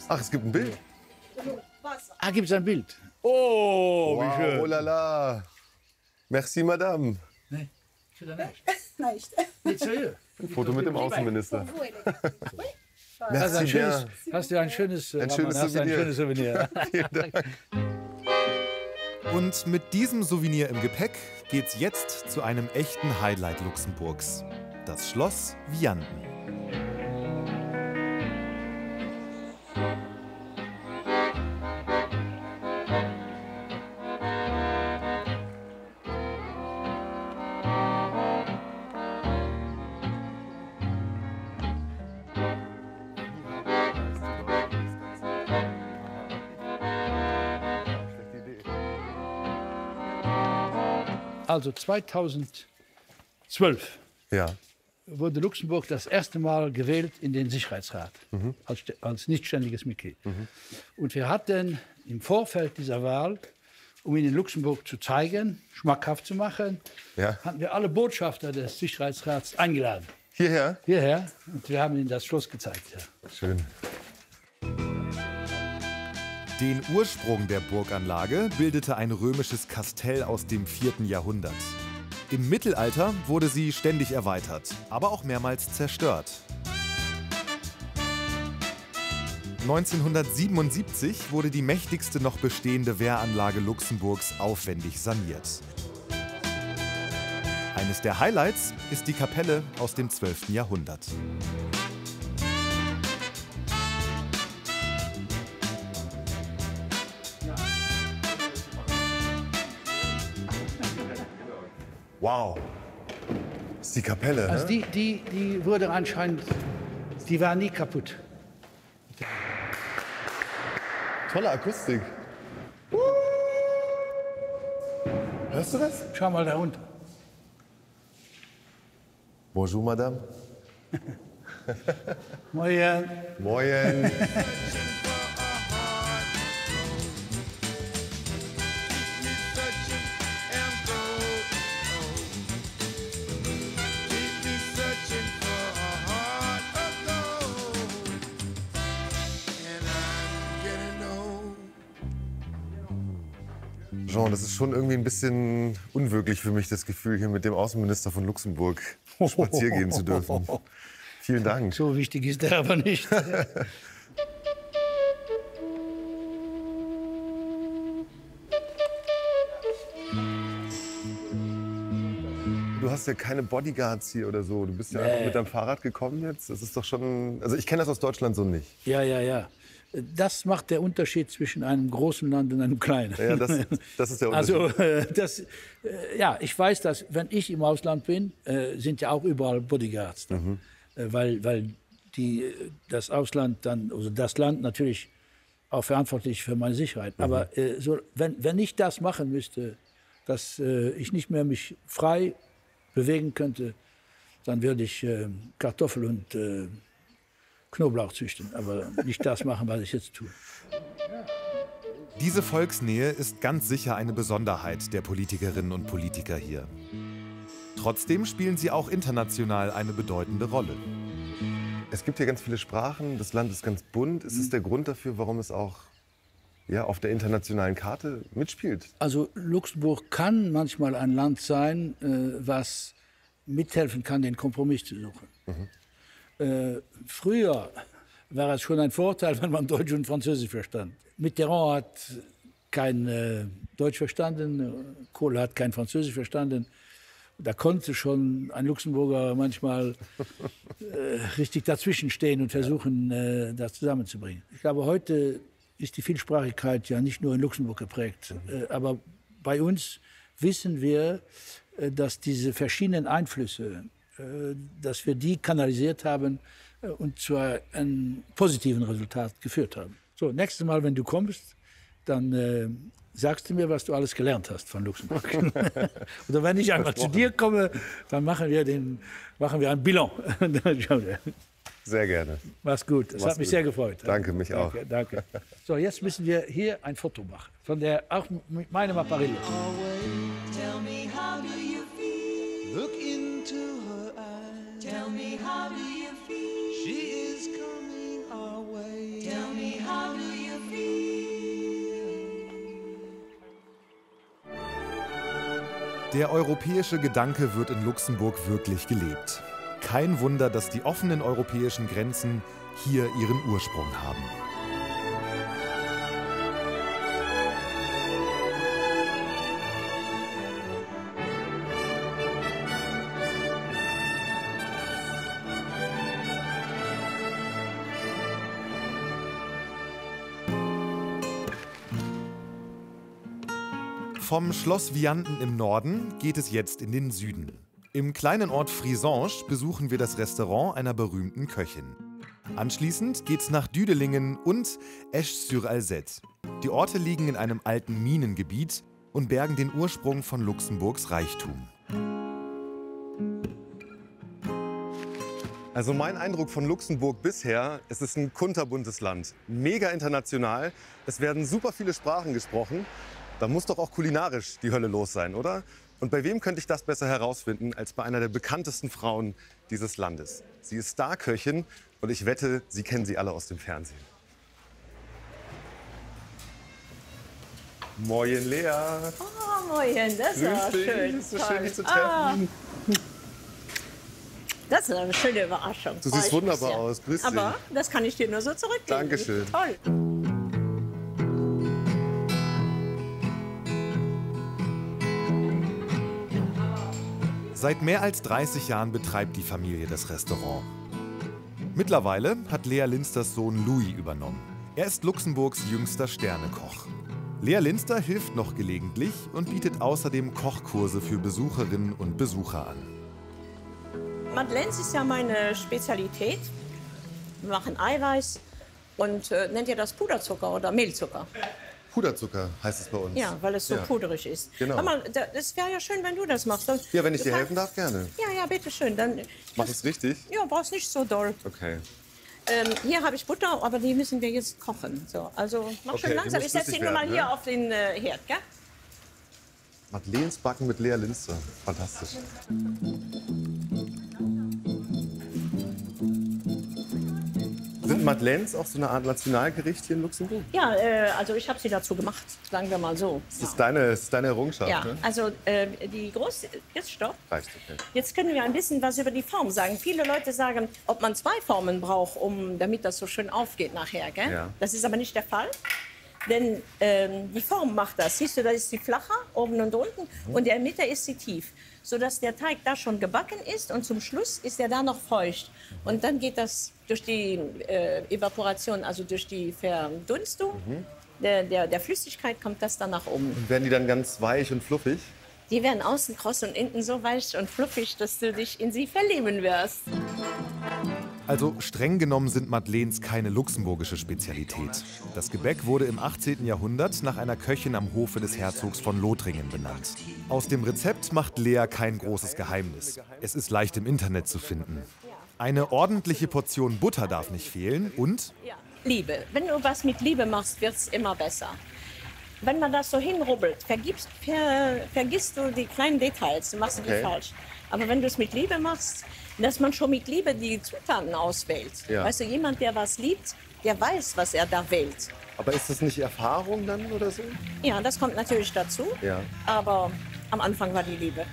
Ach, es gibt ein Bild? Ah, gibt es ein Bild? Oh, Wow, wie schön. oh la la. Merci, Madame. Nee, ich will da nicht. Nicht. Nicht seriös. Foto mit dem Außenminister. Hast du ein Merci schönes, bien. hast du ein schönes, Ein schönes hast du ein Souvenir. schönes Souvenir. Vielen Dank. Und mit diesem Souvenir im Gepäck geht's jetzt zu einem echten Highlight Luxemburgs. Das Schloss Vianden. Also 2012 Ja. wurde Luxemburg das erste Mal gewählt in den Sicherheitsrat als nicht ständiges Mitglied. Und wir hatten im Vorfeld dieser Wahl, um ihn in Luxemburg zu zeigen, schmackhaft zu machen, Ja. hatten wir alle Botschafter des Sicherheitsrats eingeladen. Hierher? Hierher. Und wir haben ihnen das Schloss gezeigt. Ja. Schön. Den Ursprung der Burganlage bildete ein römisches Kastell aus dem 4. Jahrhundert. Im Mittelalter wurde sie ständig erweitert, aber auch mehrmals zerstört. 1977 wurde die mächtigste noch bestehende Wehranlage Luxemburgs aufwendig saniert. Eines der Highlights ist die Kapelle aus dem 12. Jahrhundert. Wow. Das ist die Kapelle, Also ne? die wurde anscheinend, die war nie kaputt. Tolle Akustik. Hörst du das? Schau mal da runter. Bonjour, Madame. Moin. Moin. Jean, das ist schon irgendwie ein bisschen unwirklich für mich, das Gefühl, hier mit dem Außenminister von Luxemburg spazieren gehen zu dürfen. Vielen Dank. So wichtig ist der aber nicht. Du hast ja keine Bodyguards hier oder so. Du bist ja einfach mit deinem Fahrrad gekommen jetzt. Das ist doch schon. Also ich kenne das aus Deutschland so nicht. Ja. Das macht der Unterschied zwischen einem großen Land und einem kleinen. Ja, das ist der Unterschied. Also, ich weiß, dass, wenn ich im Ausland bin, sind ja auch überall Bodyguards. Weil das Ausland dann, also das Land natürlich auch verantwortlich für meine Sicherheit. Aber wenn ich das machen müsste, dass ich nicht mehr mich frei bewegen könnte, dann würde ich Kartoffel und Knoblauch züchten, aber nicht das machen, was ich jetzt tue. Diese Volksnähe ist ganz sicher eine Besonderheit der Politikerinnen und Politiker hier. Trotzdem spielen sie auch international eine bedeutende Rolle. Es gibt hier ganz viele Sprachen, das Land ist ganz bunt. Ist es der Grund dafür, warum es auch auf der internationalen Karte mitspielt? Also Luxemburg kann manchmal ein Land sein, was mithelfen kann, den Kompromiss zu suchen. Früher war es schon ein Vorteil, wenn man Deutsch und Französisch verstand. Mitterrand hat kein Deutsch verstanden, Kohl hat kein Französisch verstanden. Da konnte schon ein Luxemburger manchmal richtig dazwischen stehen und versuchen, das zusammenzubringen. Ich glaube, heute ist die Vielsprachigkeit ja nicht nur in Luxemburg geprägt. Aber bei uns wissen wir, dass diese verschiedenen Einflüsse, dass wir die kanalisiert haben und zu einem positiven Resultat geführt haben. So, nächstes Mal, wenn du kommst, dann sagst du mir, was du alles gelernt hast von Luxemburg. Oder wenn ich einmal zu dir komme, dann machen wir ein Bilan. Sehr gerne. Mach's gut. Es hat mich sehr gefreut. Danke, mich auch. Danke. So, jetzt müssen wir hier ein Foto machen. Von der, auch mit meinem Apparillo. Tell me how do you feel? Look into her eyes. Tell me how do you feel? She is coming our way. Tell me how do you feel? Der europäische Gedanke wird in Luxemburg wirklich gelebt. Kein Wunder, dass die offenen europäischen Grenzen hier ihren Ursprung haben. Vom Schloss Vianden im Norden geht es jetzt in den Süden. Im kleinen Ort Frisange besuchen wir das Restaurant einer berühmten Köchin. Anschließend geht's nach Düdelingen und Esch-sur-Alzette. Die Orte liegen in einem alten Minengebiet und bergen den Ursprung von Luxemburgs Reichtum. Also mein Eindruck von Luxemburg bisher, es ist ein kunterbuntes Land. Mega international, es werden super viele Sprachen gesprochen. Da muss doch auch kulinarisch die Hölle los sein, oder? Und bei wem könnte ich das besser herausfinden, als bei einer der bekanntesten Frauen dieses Landes? Sie ist Starköchin und ich wette, Sie kennen sie alle aus dem Fernsehen. Moin, Lea. Oh, moin, das ist ja schön. Es ist so schön, dich zu treffen. Das ist eine schöne Überraschung. Du siehst wunderbar aus. Grüß dich. Aber das kann ich dir nur so zurückgeben. Dankeschön. Toll. Seit mehr als 30 Jahren betreibt die Familie das Restaurant. Mittlerweile hat Lea Linsters Sohn Louis übernommen. Er ist Luxemburgs jüngster Sternekoch. Lea Linster hilft noch gelegentlich und bietet außerdem Kochkurse für Besucherinnen und Besucher an. Madeleines ist ja meine Spezialität. Wir machen Eiweiß und nennt ihr das Puderzucker oder Mehlzucker? Puderzucker heißt es bei uns. Ja, weil es so Ja. puderig ist. Genau. Aber das wäre ja schön, wenn du das machst. Dann, Ja, wenn ich du dir kannst- helfen darf, gerne. Ja, bitte schön. Dann, Mach es richtig? ja, brauchst nicht so doll. Okay. Hier habe ich Butter, aber die müssen wir jetzt kochen. So, also mach Okay, schön die langsam. muss Ich setze die flüssig nur mal werden, hier ne? auf den Herd, gell? Madeleines Backen mit Lea Linster. Fantastisch. Sind Madeleines auch so eine Art Nationalgericht hier in Luxemburg? Ja, also ich habe sie dazu gemacht, sagen wir mal so. Das ist deine Errungenschaft, Ja, ne? also die große. Jetzt stopp. Reicht, okay. Jetzt können wir ein bisschen was über die Form sagen. Viele Leute sagen, ob man 2 Formen braucht, damit das so schön aufgeht nachher. Gell? Ja. Das ist aber nicht der Fall. Denn die Form macht das. Siehst du, da ist sie flacher, oben und unten. Und in der Mitte ist sie tief. Sodass der Teig da schon gebacken ist und zum Schluss ist er da noch feucht. Und dann geht das durch die Evaporation, also durch die Verdunstung der Flüssigkeit, kommt das dann nach oben. Und werden die dann ganz weich und fluffig? Die werden außen kross und innen so weich und fluffig, dass du dich in sie verlieben wirst. Also streng genommen sind Madeleines keine luxemburgische Spezialität. Das Gebäck wurde im 18. Jahrhundert nach einer Köchin am Hofe des Herzogs von Lothringen benannt. Aus dem Rezept macht Lea kein großes Geheimnis. Es ist leicht im Internet zu finden. Eine ordentliche Portion Butter darf nicht fehlen und Liebe. Wenn du was mit Liebe machst, wird es immer besser. Wenn man das so hinrubbelt, vergisst du die kleinen Details, du machst die Okay. falsch. Aber wenn du es mit Liebe machst, dass man schon mit Liebe die Zutaten auswählt. Ja. Weißt du, jemand, der was liebt, der weiß, was er da wählt. Aber ist das nicht Erfahrung dann oder so? Ja, das kommt natürlich dazu, Ja. aber am Anfang war die Liebe.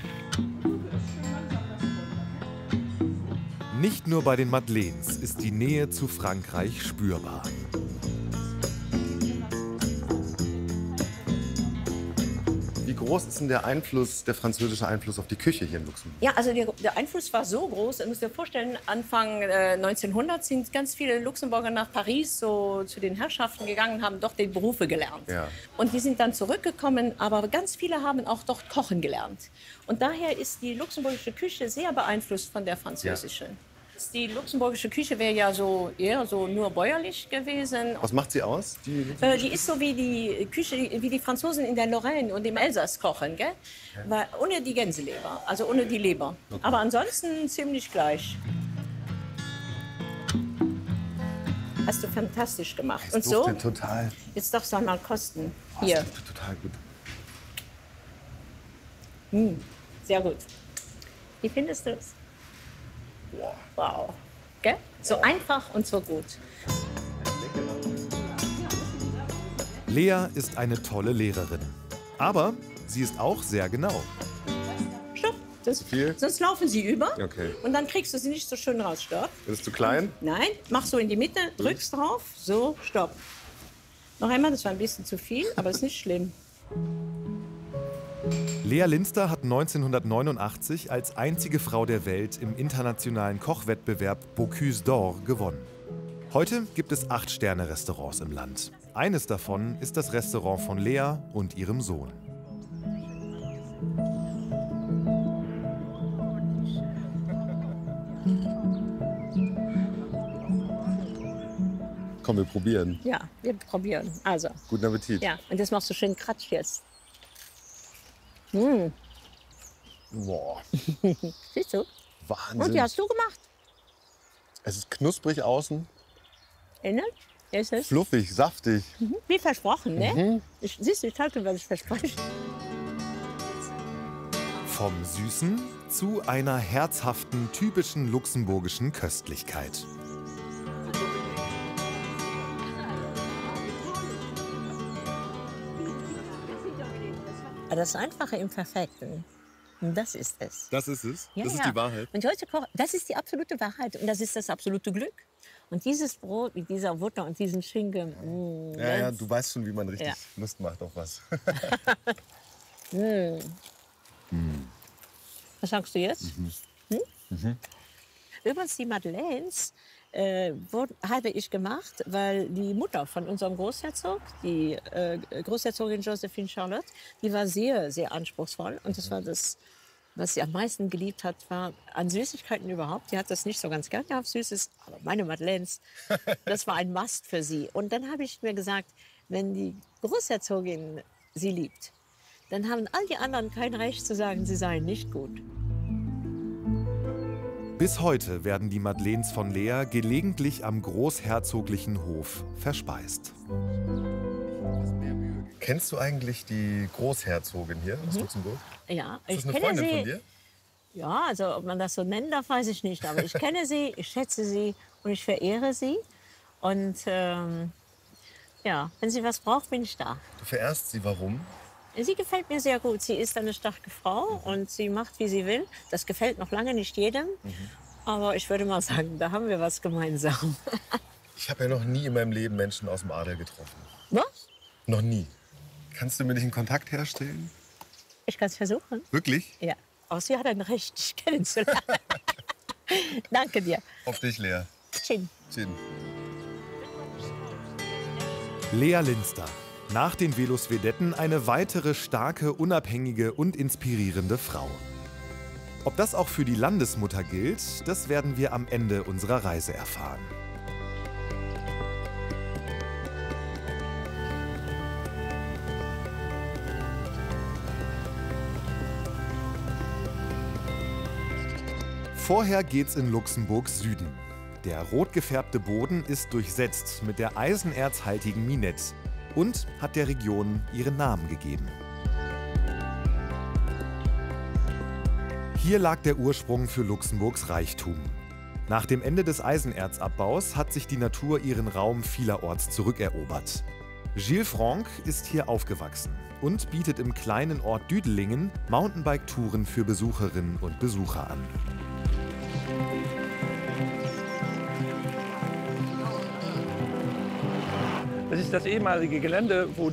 nicht nur bei den Madeleines ist die Nähe zu Frankreich spürbar. Wie groß ist denn der französische Einfluss auf die Küche hier in Luxemburg? Ja, also der Einfluss war so groß. Du musst dir vorstellen, Anfang 1900 sind ganz viele Luxemburger nach Paris so zu den Herrschaften gegangen und haben dort die Berufe gelernt. Ja. Und die sind dann zurückgekommen, aber ganz viele haben auch dort kochen gelernt. Und daher ist die luxemburgische Küche sehr beeinflusst von der französischen. Die luxemburgische Küche wäre ja so eher so nur bäuerlich gewesen. Was macht sie aus? Die ist so wie die Küche, wie die Franzosen in der Lorraine und im Elsass kochen, gell? Weil ohne die Gänseleber, also ohne die Leber. Okay. Aber ansonsten ziemlich gleich. Hast du fantastisch gemacht. Es Und so, duftet total. jetzt darfst du einmal kosten. Oh, Hier. es duftet total gut. Sehr gut. Wie findest du es? Wow. Gell? So einfach und so gut. Lea ist eine tolle Lehrerin. Aber sie ist auch sehr genau. Stopp. Viel? Sonst laufen sie über. Okay. Und dann kriegst du sie nicht so schön raus. Stopp. Ist es zu klein? Nein, mach so in die Mitte, drückst drauf. So, stopp. Noch einmal, das war ein bisschen zu viel, aber ist nicht schlimm. Lea Linster hat 1989 als einzige Frau der Welt im internationalen Kochwettbewerb Bocuse d'Or gewonnen. Heute gibt es 8 Sterne-Restaurants im Land. Eines davon ist das Restaurant von Lea und ihrem Sohn. Komm, wir probieren. Ja, wir probieren. Also. Guten Appetit. Ja, und das machst du schön Kratsch jetzt. Boah, Siehst du? Wahnsinn. Und wie hast du gemacht? Es ist knusprig außen, Innen? Ist es? fluffig, saftig. Wie versprochen, ne? Mhm. Siehst du, ich halte, was ich verspreche. Vom Süßen zu einer herzhaften, typischen luxemburgischen Köstlichkeit. Das Einfache im Perfekten, das ist es. Das ist es? Ja, das ist ja. die Wahrheit? Und heute das ist die absolute Wahrheit und das ist das absolute Glück. Und dieses Brot mit dieser Butter und diesem Schinken. Ja, du weißt schon, wie man richtig Ja. Lust macht auf was. Was sagst du jetzt? Übrigens, die Madeleines, habe ich gemacht, weil die Mutter von unserem Großherzog, die Großherzogin Josephine Charlotte, die war sehr, sehr anspruchsvoll. Und das war das, was sie am meisten geliebt hat, war an Süßigkeiten überhaupt. Die hat das nicht so ganz gern gehabt, Süßes, aber meine Madeleines, das war ein Must für sie. Und dann habe ich mir gesagt, wenn die Großherzogin sie liebt, dann haben all die anderen kein Recht zu sagen, sie seien nicht gut. Bis heute werden die Madeleines von Lea gelegentlich am großherzoglichen Hof verspeist. Kennst du eigentlich die Großherzogin hier aus Luxemburg? Ja, Ist ich das eine kenne Freundin sie. von dir? Ja, also ob man das so nennen darf, weiß ich nicht. Aber ich kenne sie, ich schätze sie und ich verehre sie. Und ja, wenn sie was braucht, bin ich da. Du verehrst sie, warum? Sie gefällt mir sehr gut. Sie ist eine starke Frau und sie macht, wie sie will. Das gefällt noch lange nicht jedem. Aber ich würde mal sagen, da haben wir was gemeinsam. Ich habe ja noch nie in meinem Leben Menschen aus dem Adel getroffen. Was? Noch nie. Kannst du mir nicht einen Kontakt herstellen? Ich kann es versuchen. Wirklich? Ja. Aber sie hat ein Recht, dich kennenzulernen. Danke dir. Auf dich, Lea. Chin. Chin. Lea Linster. Nach den Velosvedetten eine weitere starke, unabhängige und inspirierende Frau. Ob das auch für die Landesmutter gilt, das werden wir am Ende unserer Reise erfahren. Vorher geht's in Luxemburgs Süden. Der rot gefärbte Boden ist durchsetzt mit der eisenerzhaltigen Minette und hat der Region ihren Namen gegeben. Hier lag der Ursprung für Luxemburgs Reichtum. Nach dem Ende des Eisenerzabbaus hat sich die Natur ihren Raum vielerorts zurückerobert. Gilles Franck ist hier aufgewachsen und bietet im kleinen Ort Düdelingen Mountainbike-Touren für Besucherinnen und Besucher an. Das ist das ehemalige Gelände, wo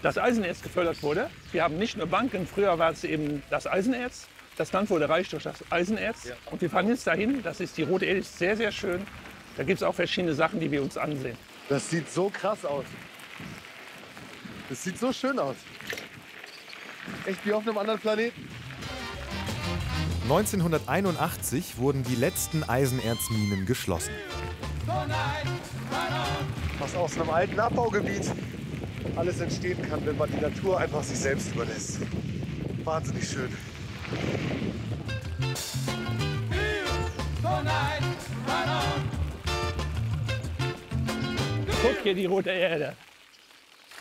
das Eisenerz gefördert wurde. Wir haben nicht nur Banken, früher war es eben das Eisenerz. Das Land wurde reich durch das Eisenerz. Ja. Und wir fahren jetzt dahin, das ist die Rote Erde, ist sehr, sehr schön. Da gibt es auch verschiedene Sachen, die wir uns ansehen. Das sieht so krass aus. Das sieht so schön aus. Echt wie auf einem anderen Planeten. 1981 wurden die letzten Eisenerzminen geschlossen. Was aus einem alten Abbaugebiet alles entstehen kann, wenn man die Natur einfach sich selbst überlässt. Wahnsinnig schön. Guck hier die Rote Erde.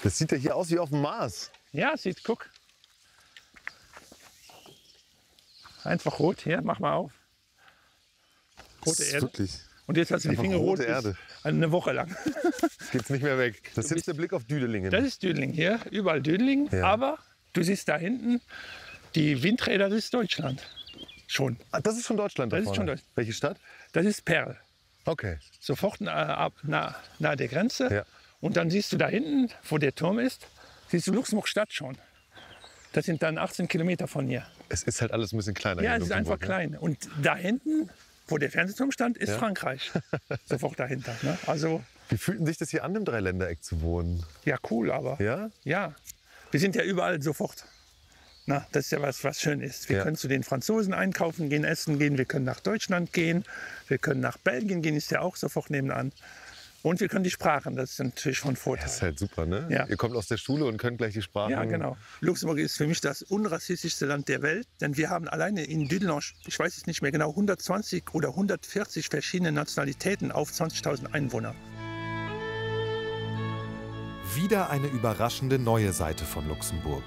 Das sieht ja hier aus wie auf dem Mars. Ja, guck. Einfach rot. Hier, mach mal auf. Rote Erde. Wirklich. Und jetzt hast du die Finger rot Erde. Eine Woche lang. Geht's nicht mehr weg. Das ist jetzt der Blick auf Düdelingen. Das ist Düdelingen hier, überall Düdelingen. Ja. Aber du siehst da hinten, die Windräder, das ist Deutschland. Schon. Ah, das ist schon Deutschland da Das ist vorne. schon Deutschland. Welche Stadt? Das ist Perl. Okay. Sofort nahe der Grenze. Ja. Und dann siehst du da hinten, wo der Turm ist, siehst du Luxemburg Stadt schon. Das sind dann 18 Kilometer von hier. Es ist halt alles ein bisschen kleiner. Ja, in es ist einfach Luxemburg, klein. Und da hinten, wo der Fernsehturm stand, ist Ja. Frankreich. Sofort dahinter. Ne? Also, Wie fühlten sich das hier an, im Dreiländereck zu wohnen? ja, cool, aber Ja? ja. Wir sind ja überall sofort. Na, das ist ja was schön ist. Wir Ja. können zu den Franzosen einkaufen gehen, essen gehen. Wir können nach Deutschland gehen. Wir können nach Belgien gehen, ist ja auch sofort nebenan. Und wir können die Sprachen, das ist natürlich von Vorteil. Das ist halt super, ne? Ja. Ihr kommt aus der Schule und könnt gleich die Sprachen. Ja, genau. Luxemburg ist für mich das unrassistischste Land der Welt, denn wir haben alleine in Düdelange, ich weiß es nicht mehr genau, 120 oder 140 verschiedene Nationalitäten auf 20.000 Einwohner. Wieder eine überraschende neue Seite von Luxemburg.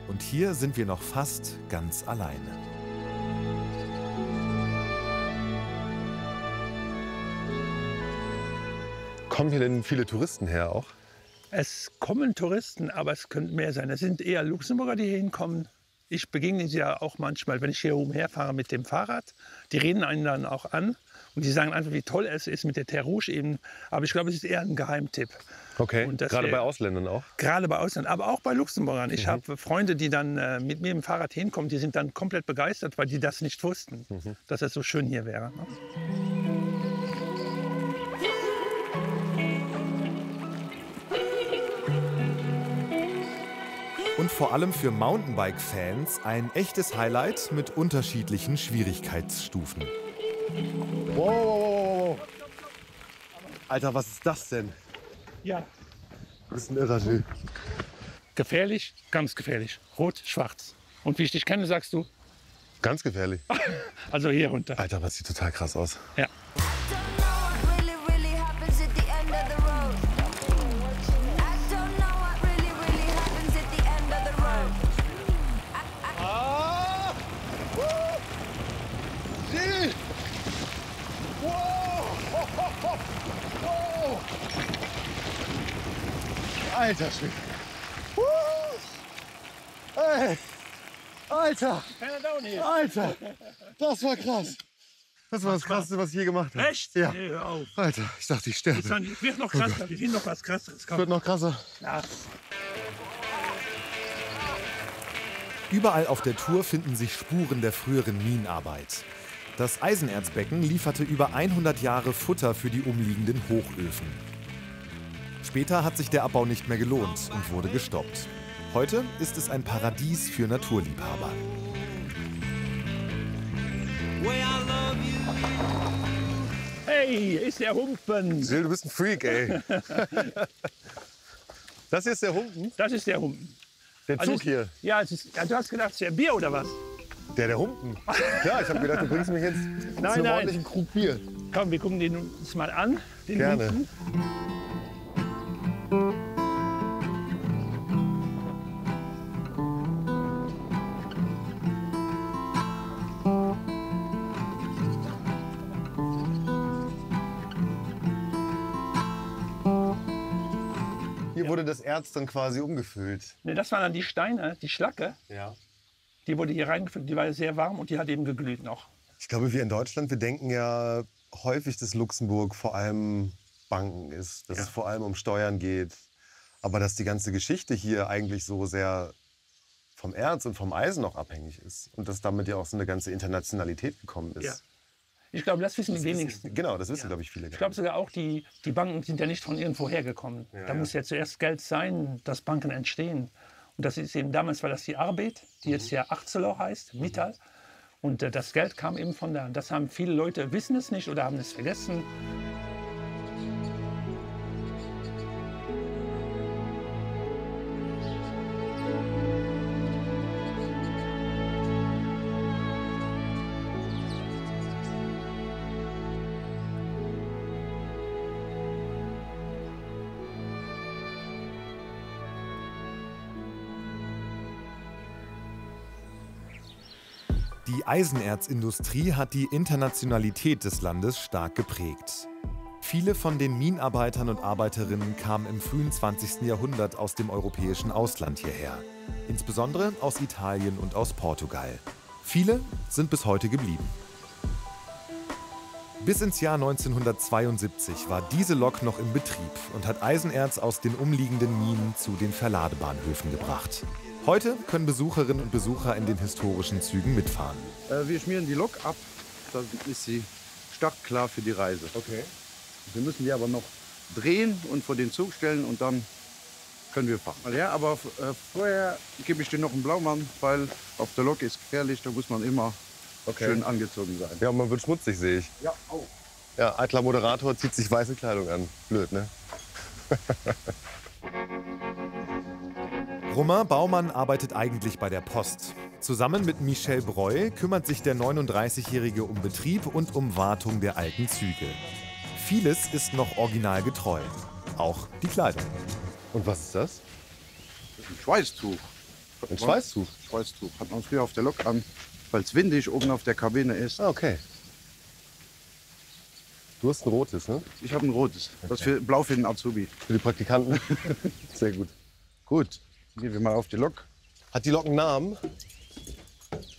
Und hier sind wir noch fast ganz alleine. Kommen hier denn viele Touristen her auch? Es kommen Touristen, aber es könnten mehr sein. Es sind eher Luxemburger, die hier hinkommen. Ich begegne sie ja auch manchmal, wenn ich hier umherfahre mit dem Fahrrad. Die reden einen dann auch an und die sagen einfach, wie toll es ist mit der Terre Rouge eben. Aber ich glaube, es ist eher ein Geheimtipp. Okay, Und das gerade wär- bei Ausländern auch? Gerade bei Ausländern, aber auch bei Luxemburgern. Ich habe Freunde, die dann mit mir im Fahrrad hinkommen, die sind dann komplett begeistert, weil die das nicht wussten, dass es so schön hier wäre. Ne? und vor allem für Mountainbike-Fans ein echtes Highlight mit unterschiedlichen Schwierigkeitsstufen. Wow. Alter, was ist das denn? Ja. Das ist ein irrer Typ. Gefährlich, ganz gefährlich. Rot, schwarz. Und wie ich dich kenne, sagst du? Ganz gefährlich. Also hier runter. Alter, das sieht total krass aus. Ja. Alter Schwede. Hey. Alter. Alter. Das war krass. Das war das Krasseste, was ich je gemacht habe. Echt? Ja. Nee, hör auf. Alter, ich dachte, ich sterbe. Es wird noch krasser. Wir finden noch was Krasseres. Komm. Wird noch krasser. Ja. Überall auf der Tour finden sich Spuren der früheren Minenarbeit. Das Eisenerzbecken lieferte über 100 Jahre Futter für die umliegenden Hochöfen. Später hat sich der Abbau nicht mehr gelohnt und wurde gestoppt. Heute ist es ein Paradies für Naturliebhaber. Hey, ist der Humpen. Jill, du bist ein Freak, ey. Das hier ist der Humpen? Das ist der Humpen. Der Zug hier? Ja, du hast gedacht, es ist der Bier oder was? Der Humpen. Klar, ich habe gedacht, du bringst mich jetzt zu einem ordentlichen Krug Bier. Komm, wir gucken den uns mal an. Den Gerne. Humpen. Hier wurde das Erz dann quasi umgefüllt. Ne, das waren dann die Steine, die Schlacke. Ja. Die wurde hier reingefüllt, die war sehr warm und die hat eben geglüht noch. Ich glaube, wir in Deutschland, wir denken ja häufig, dass Luxemburg vor allem Banken ist, dass es vor allem um Steuern geht. Aber dass die ganze Geschichte hier eigentlich so sehr vom Erz und vom Eisen noch abhängig ist. Und dass damit ja auch so eine ganze Internationalität gekommen ist. Ja. Ich glaube, das wissen die wenigsten. Genau, das wissen, glaube ich, viele. Ich glaube sogar auch, die Banken sind ja nicht von irgendwo hergekommen. Da muss ja zuerst Geld sein, dass Banken entstehen. Und das ist eben damals, war das die Arbeit, die jetzt ja Achzelow heißt, Mittal. Und das Geld kam eben von da. Das haben viele Leute, wissen es nicht oder haben es vergessen. Die Eisenerzindustrie hat die Internationalität des Landes stark geprägt. Viele von den Minenarbeitern und Arbeiterinnen kamen im frühen 20. Jahrhundert aus dem europäischen Ausland hierher. Insbesondere aus Italien und aus Portugal. Viele sind bis heute geblieben. Bis ins Jahr 1972 war diese Lok noch im Betrieb und hat Eisenerz aus den umliegenden Minen zu den Verladebahnhöfen gebracht. Heute können Besucherinnen und Besucher in den historischen Zügen mitfahren. Wir schmieren die Lok ab, dann ist sie startklar für die Reise. Okay. Wir müssen die aber noch drehen und vor den Zug stellen und dann können wir fahren. Ja, aber vorher gebe ich dir noch einen Blaumann, weil auf der Lok ist gefährlich, da muss man immer schön angezogen sein. Ja, und man wird schmutzig, sehe ich. Ja, auch. Ja, eitler Moderator zieht sich weiße Kleidung an. Blöd, ne? Romain Baumann arbeitet eigentlich bei der Post. Zusammen mit Michel Breu kümmert sich der 39-Jährige um Betrieb und um Wartung der alten Züge. Vieles ist noch originalgetreu. Auch die Kleidung. Und was ist das? Das ist ein Schweißtuch. Ein Schweißtuch? Schweißtuch. Hat man früher auf der Lok an, weil es windig oben auf der Kabine ist. Ah, okay. Du hast ein rotes, ne? Ich habe ein rotes. Das für blau für den Azubi. Für die Praktikanten? Sehr gut. Gut, gehen wir mal auf die Lok. Hat die Lok einen Namen?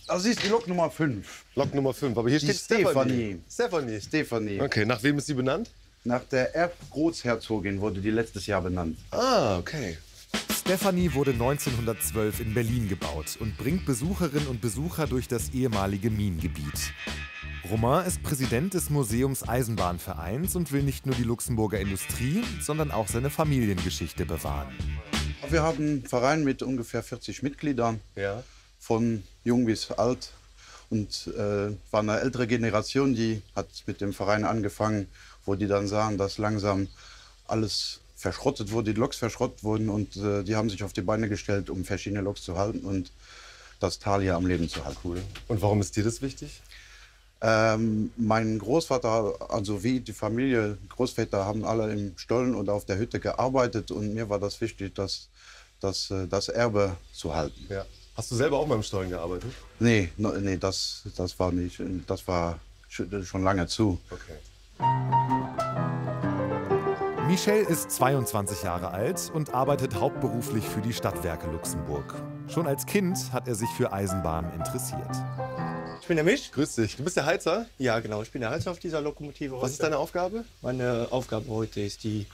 Das ist die Lok Nummer 5. Lok Nummer 5, aber hier Die steht Stefanie. Stefanie. Stefanie. Okay, nach wem ist sie benannt? Nach der Erbgroßherzogin wurde die letztes Jahr benannt. Ah, okay. Stefanie wurde 1912 in Berlin gebaut und bringt Besucherinnen und Besucher durch das ehemalige Minengebiet. Romain ist Präsident des Museums Eisenbahnvereins und will nicht nur die Luxemburger Industrie, sondern auch seine Familiengeschichte bewahren. Wir haben einen Verein mit ungefähr 40 Mitgliedern, Ja. von jung bis alt. Und war eine ältere Generation, die hat mit dem Verein angefangen, wo die dann sahen, dass langsam alles verschrottet wurde, die Loks verschrottet wurden. Und die haben sich auf die Beine gestellt, um verschiedene Loks zu halten und das Tal hier am Leben zu halten. Cool. Und warum ist dir das wichtig? Mein Großvater, also wie die Familie, Großväter haben alle im Stollen und auf der Hütte gearbeitet. Und mir war das wichtig, das Erbe zu halten. Ja. Hast du selber auch mal im Stollen gearbeitet? Nee, das war nicht. Das war schon lange zu. Okay. Michel ist 22 Jahre alt und arbeitet hauptberuflich für die Stadtwerke Luxemburg. Schon als Kind hat er sich für Eisenbahnen interessiert. Ich bin der Misch. Grüß dich. Du bist der Heizer? Ja, genau. Ich bin der Heizer auf dieser Lokomotive heute. Was ist deine Aufgabe? Meine Aufgabe heute ist, den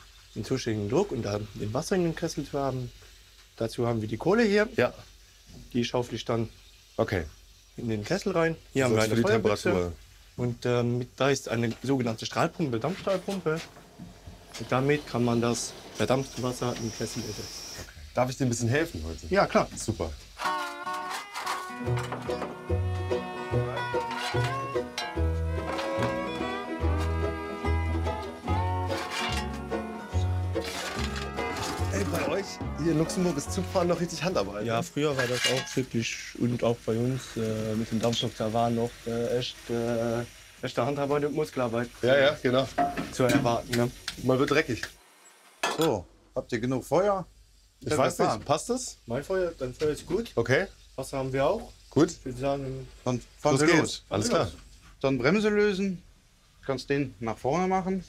zuständigen Druck und dann den Wasser in den Kessel zu haben. Dazu haben wir die Kohle hier. Ja. Die schaufel ich dann in den Kessel rein. Hier Das haben wir ist eine für die Feuerbüchse. Temperatur. Und da ist eine sogenannte Strahlpumpe, Dampfstrahlpumpe. Und damit kann man das verdampfte Wasser im Kessel ersetzen. Darf ich dir ein bisschen helfen heute? Ja, klar. Super. Ey, bei euch hier in Luxemburg ist Zugfahren noch richtig Handarbeit. Ja, früher war das auch wirklich und auch bei uns mit dem Dampflok, da war noch echte Handarbeit und Muskelarbeit. Ja, genau. Zu erwarten. Ne? Man wird dreckig. So, habt ihr genug Feuer? Ich weiß nicht, passt das? Dein Feuer ist gut. Okay. Wasser haben wir auch. Gut. Ich würde sagen, Dann fahren wir geht's. los. Alles klar. Dann Bremse lösen. Du kannst den nach vorne machen.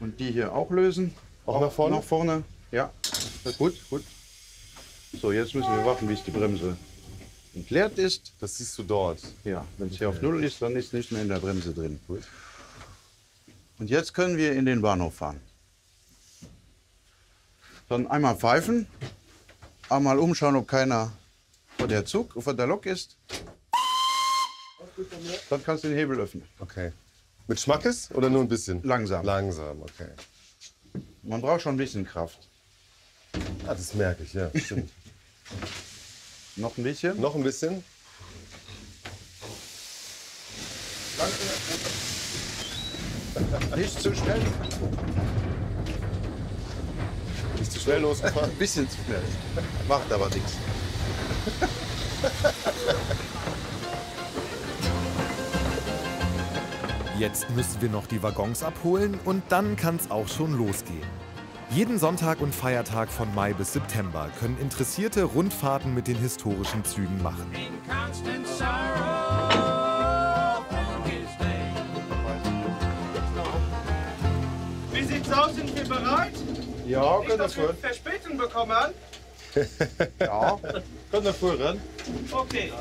Und die hier auch lösen. Auch nach vorne? Nach vorne, ja. Gut. So, jetzt müssen wir warten, bis die Bremse entleert ist. Das siehst du dort. Ja, wenn es hier auf Null ist, dann ist nicht mehr in der Bremse drin. Gut. Und jetzt können wir in den Bahnhof fahren. Dann einmal pfeifen, einmal umschauen, ob keiner vor der Lok ist. Dann kannst du den Hebel öffnen. Okay. Mit Schmackes oder nur ein bisschen? Langsam. Langsam, okay. Man braucht schon ein bisschen Kraft. Ja, das merke ich, ja, stimmt. Noch ein bisschen? Noch ein bisschen. Nicht zu schnell. Nicht zu schnell losgefahren? Ein bisschen zu schnell. Macht aber nichts. Jetzt müssen wir noch die Waggons abholen und dann kann's auch schon losgehen. Jeden Sonntag und Feiertag von Mai bis September können Interessierte Rundfahrten mit den historischen Zügen machen. Wie sieht's aus? Sind wir bereit? Ja, Nicht, dass wir Verspätung bekommen. Ja. Können wir früh ran? Okay.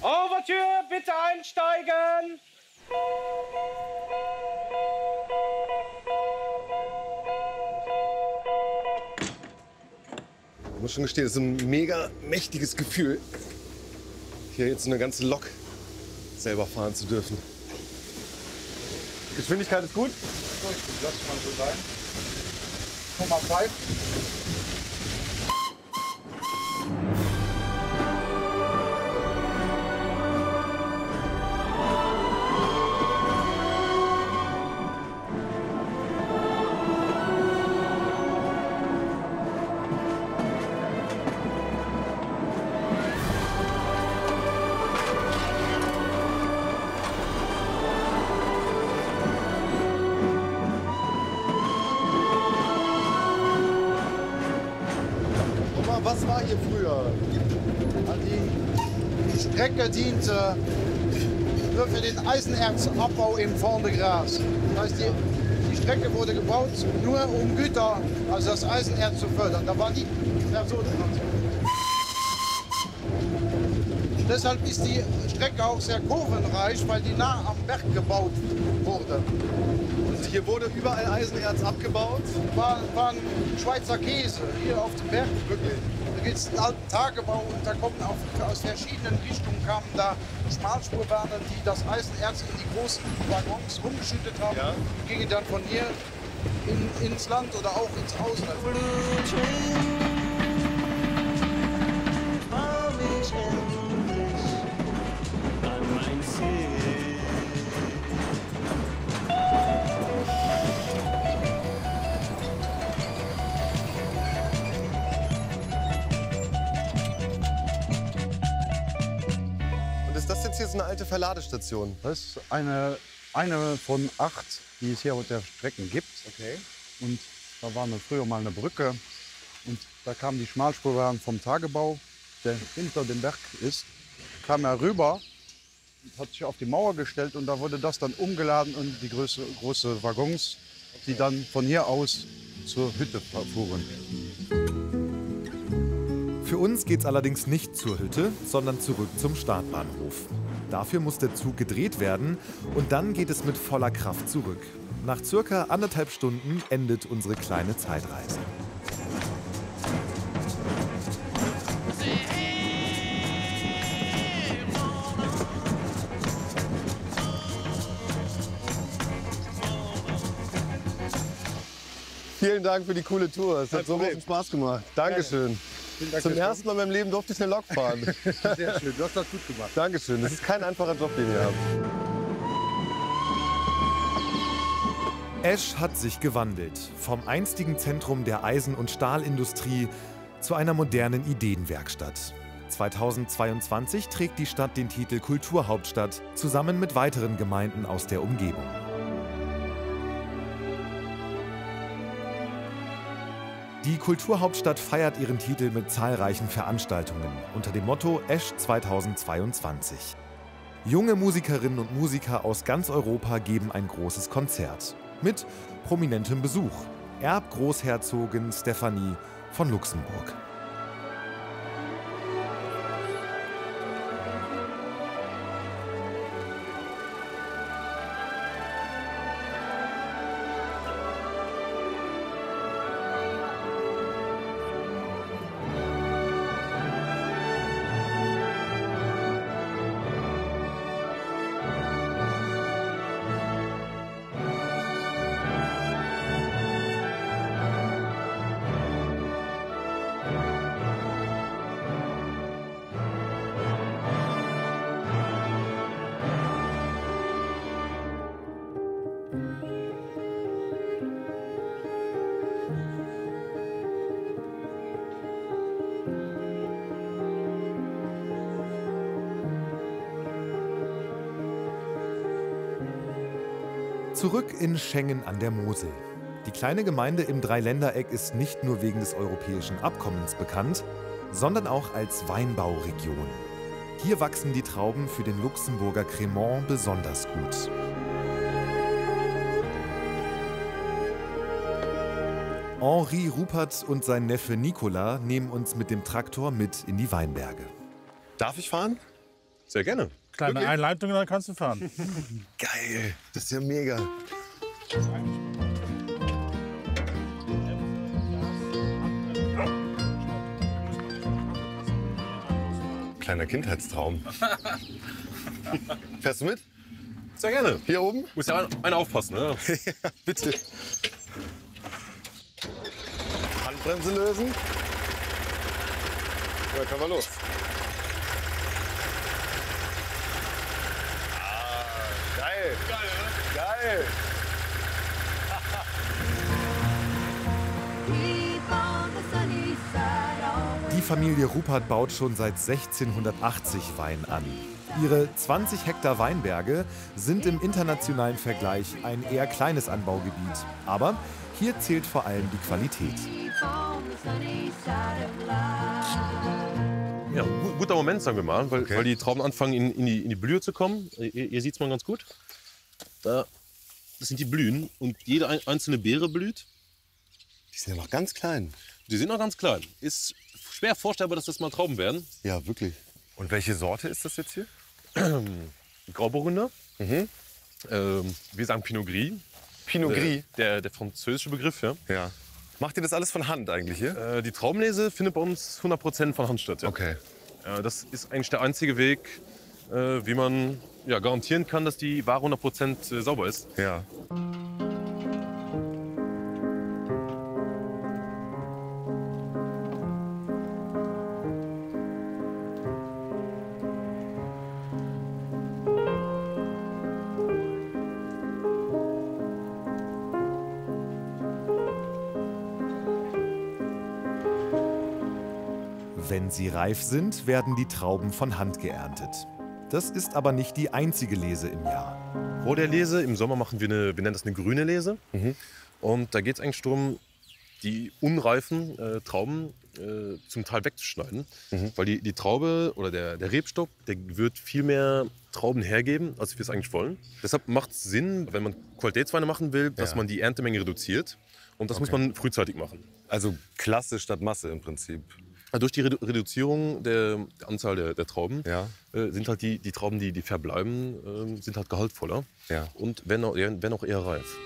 Ouvertüre, bitte einsteigen. Ich muss schon gestehen, das ist ein mega mächtiges Gefühl, hier jetzt eine ganze Lok selber fahren zu dürfen. Geschwindigkeit ist gut? Lass mal so sein. Komm mal pfeifen. Was war hier früher? Die Strecke diente nur für den Eisenerzabbau im Fond de Gras. Das heißt, die Strecke wurde gebaut, nur um Güter, also das Eisenerz zu fördern. Da war nie Personentransport. Deshalb ist die Strecke auch sehr kurvenreich, weil die nah am Berg gebaut wurde. Und hier wurde überall Eisenerz abgebaut? War ein Schweizer Käse hier auf dem Berg. Wirklich. Da gibt es einen alten Tagebau und da kommen aus verschiedenen Richtungen kamen da Schmalspurbahnen, die das Eisenerz in die großen Waggons rumgeschüttet haben. Ja. Gingen dann von hier ins Land oder auch ins Ausland. Und ist das jetzt hier so eine alte Verladestation? Das ist eine von 8, die es hier auf der Strecke gibt. Okay. Und da war früher mal eine Brücke. Und da kam die Schmalspurbahn vom Tagebau, der hinter dem Berg ist, kam er rüber, hat sich auf die Mauer gestellt und da wurde das dann umgeladen und die große Waggons, die dann von hier aus zur Hütte fuhren. Für uns geht's allerdings nicht zur Hütte, sondern zurück zum Startbahnhof. Dafür muss der Zug gedreht werden und dann geht es mit voller Kraft zurück. Nach circa 1,5 Stunden endet unsere kleine Zeitreise. Vielen Dank für die coole Tour. Es hat so großen Spaß gemacht. Dankeschön. Zum ersten Mal in meinem Leben durfte ich eine Lok fahren. Sehr schön, du hast das gut gemacht. Dankeschön. Das ist kein einfacher Job, den ihr habt. Esch hat sich gewandelt. Vom einstigen Zentrum der Eisen- und Stahlindustrie zu einer modernen Ideenwerkstatt. 2022 trägt die Stadt den Titel Kulturhauptstadt zusammen mit weiteren Gemeinden aus der Umgebung. Die Kulturhauptstadt feiert ihren Titel mit zahlreichen Veranstaltungen unter dem Motto Esch 2022. Junge Musikerinnen und Musiker aus ganz Europa geben ein großes Konzert. Mit prominentem Besuch. Erbgroßherzogin Stefanie von Luxemburg. Zurück in Schengen an der Mosel. Die kleine Gemeinde im Dreiländereck ist nicht nur wegen des europäischen Abkommens bekannt, sondern auch als Weinbauregion. Hier wachsen die Trauben für den Luxemburger Crémant besonders gut. Henri Rupert und sein Neffe Nicolas nehmen uns mit dem Traktor mit in die Weinberge. Darf ich fahren? Sehr gerne. Kleine Okay. Einleitung, dann kannst du fahren. Geil, das ist ja mega. Kleiner Kindheitstraum. Fährst du mit? Sehr gerne. Hier oben? Muss ja einer aufpassen, ne? Ja, bitte. Handbremse lösen. Ja, können wir los. Geil. Geil, ne? Geil. Die Familie Rupert baut schon seit 1680 Wein an. Ihre 20 Hektar Weinberge sind im internationalen Vergleich ein eher kleines Anbaugebiet. Aber hier zählt vor allem die Qualität. Ja, guter Moment, sagen wir mal, weil die Trauben anfangen in die Blühe zu kommen. Hier sieht es man ganz gut. Das sind die Blühen und jede einzelne Beere blüht. Die sind ja noch ganz klein. Die sind noch ganz klein. Ist schwer vorstellbar, dass das mal Trauben werden. Ja, wirklich. Und welche Sorte ist das jetzt hier? Grauburgunder. Wir sagen Pinot Gris. Pinot Gris? Der französische Begriff, ja. Ja. Macht ihr das alles von Hand eigentlich hier? Die Traubenlese findet bei uns 100% von Hand statt. Ja. Okay. Das ist eigentlich der einzige Weg, wie man garantieren kann, dass die Ware 100% sauber ist. Ja. Wenn sie reif sind, werden die Trauben von Hand geerntet. Das ist aber nicht die einzige Lese im Jahr. Vor der Lese, im Sommer machen wir wir nennen das eine grüne Lese. Und da geht es eigentlich darum, die unreifen Trauben zum Teil wegzuschneiden. Weil die Traube oder der Rebstock, der wird viel mehr Trauben hergeben, als wir es eigentlich wollen. Deshalb macht es Sinn, wenn man Qualitätsweine machen will, dass man die Erntemenge reduziert. Und das muss man frühzeitig machen. Also Klasse statt Masse im Prinzip. Durch die Reduzierung der Anzahl der Trauben sind halt die Trauben, die verbleiben, sind halt gehaltvoller und werden auch eher reif.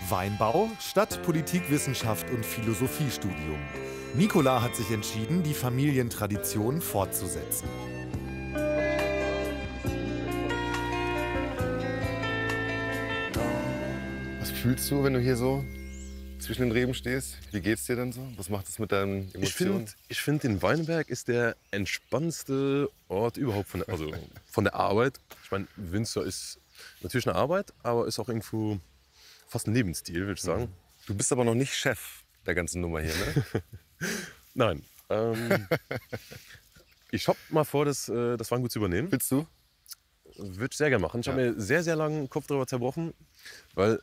Weinbau statt Politikwissenschaft und Philosophiestudium. Nicola hat sich entschieden, die Familientradition fortzusetzen. Was fühlst du, wenn du hier so zwischen den Reben stehst? Wie geht's dir denn so? Was macht es mit deinen Emotionen? Ich finde, in Weinberg ist der entspannendste Ort überhaupt von der Arbeit. Ich meine, Winzer ist natürlich eine Arbeit, aber ist auch irgendwo fast ein Lebensstil, würde ich sagen. Du bist aber noch nicht Chef der ganzen Nummer hier, ne? Nein. Ich habe mal vor, das Weingut zu übernehmen. Willst du? Würde ich sehr gerne machen. Ich habe mir sehr, sehr lange den Kopf darüber zerbrochen, weil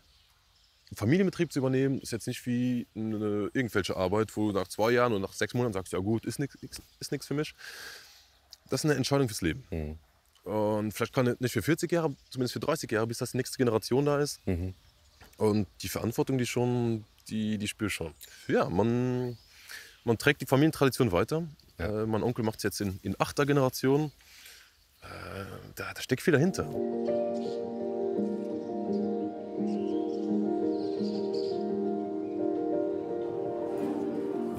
einen Familienbetrieb zu übernehmen ist jetzt nicht wie irgendwelche Arbeit, wo du nach 2 Jahren oder nach 6 Monaten sagst, ja gut, ist nichts für mich. Das ist eine Entscheidung fürs Leben. Und vielleicht kann nicht für 40 Jahre, zumindest für 30 Jahre, bis das die nächste Generation da ist. Und die Verantwortung, die spüre ich schon. Ja, man trägt die Familientradition weiter. Mein Onkel macht es jetzt in 8. Generation. Da steckt viel dahinter.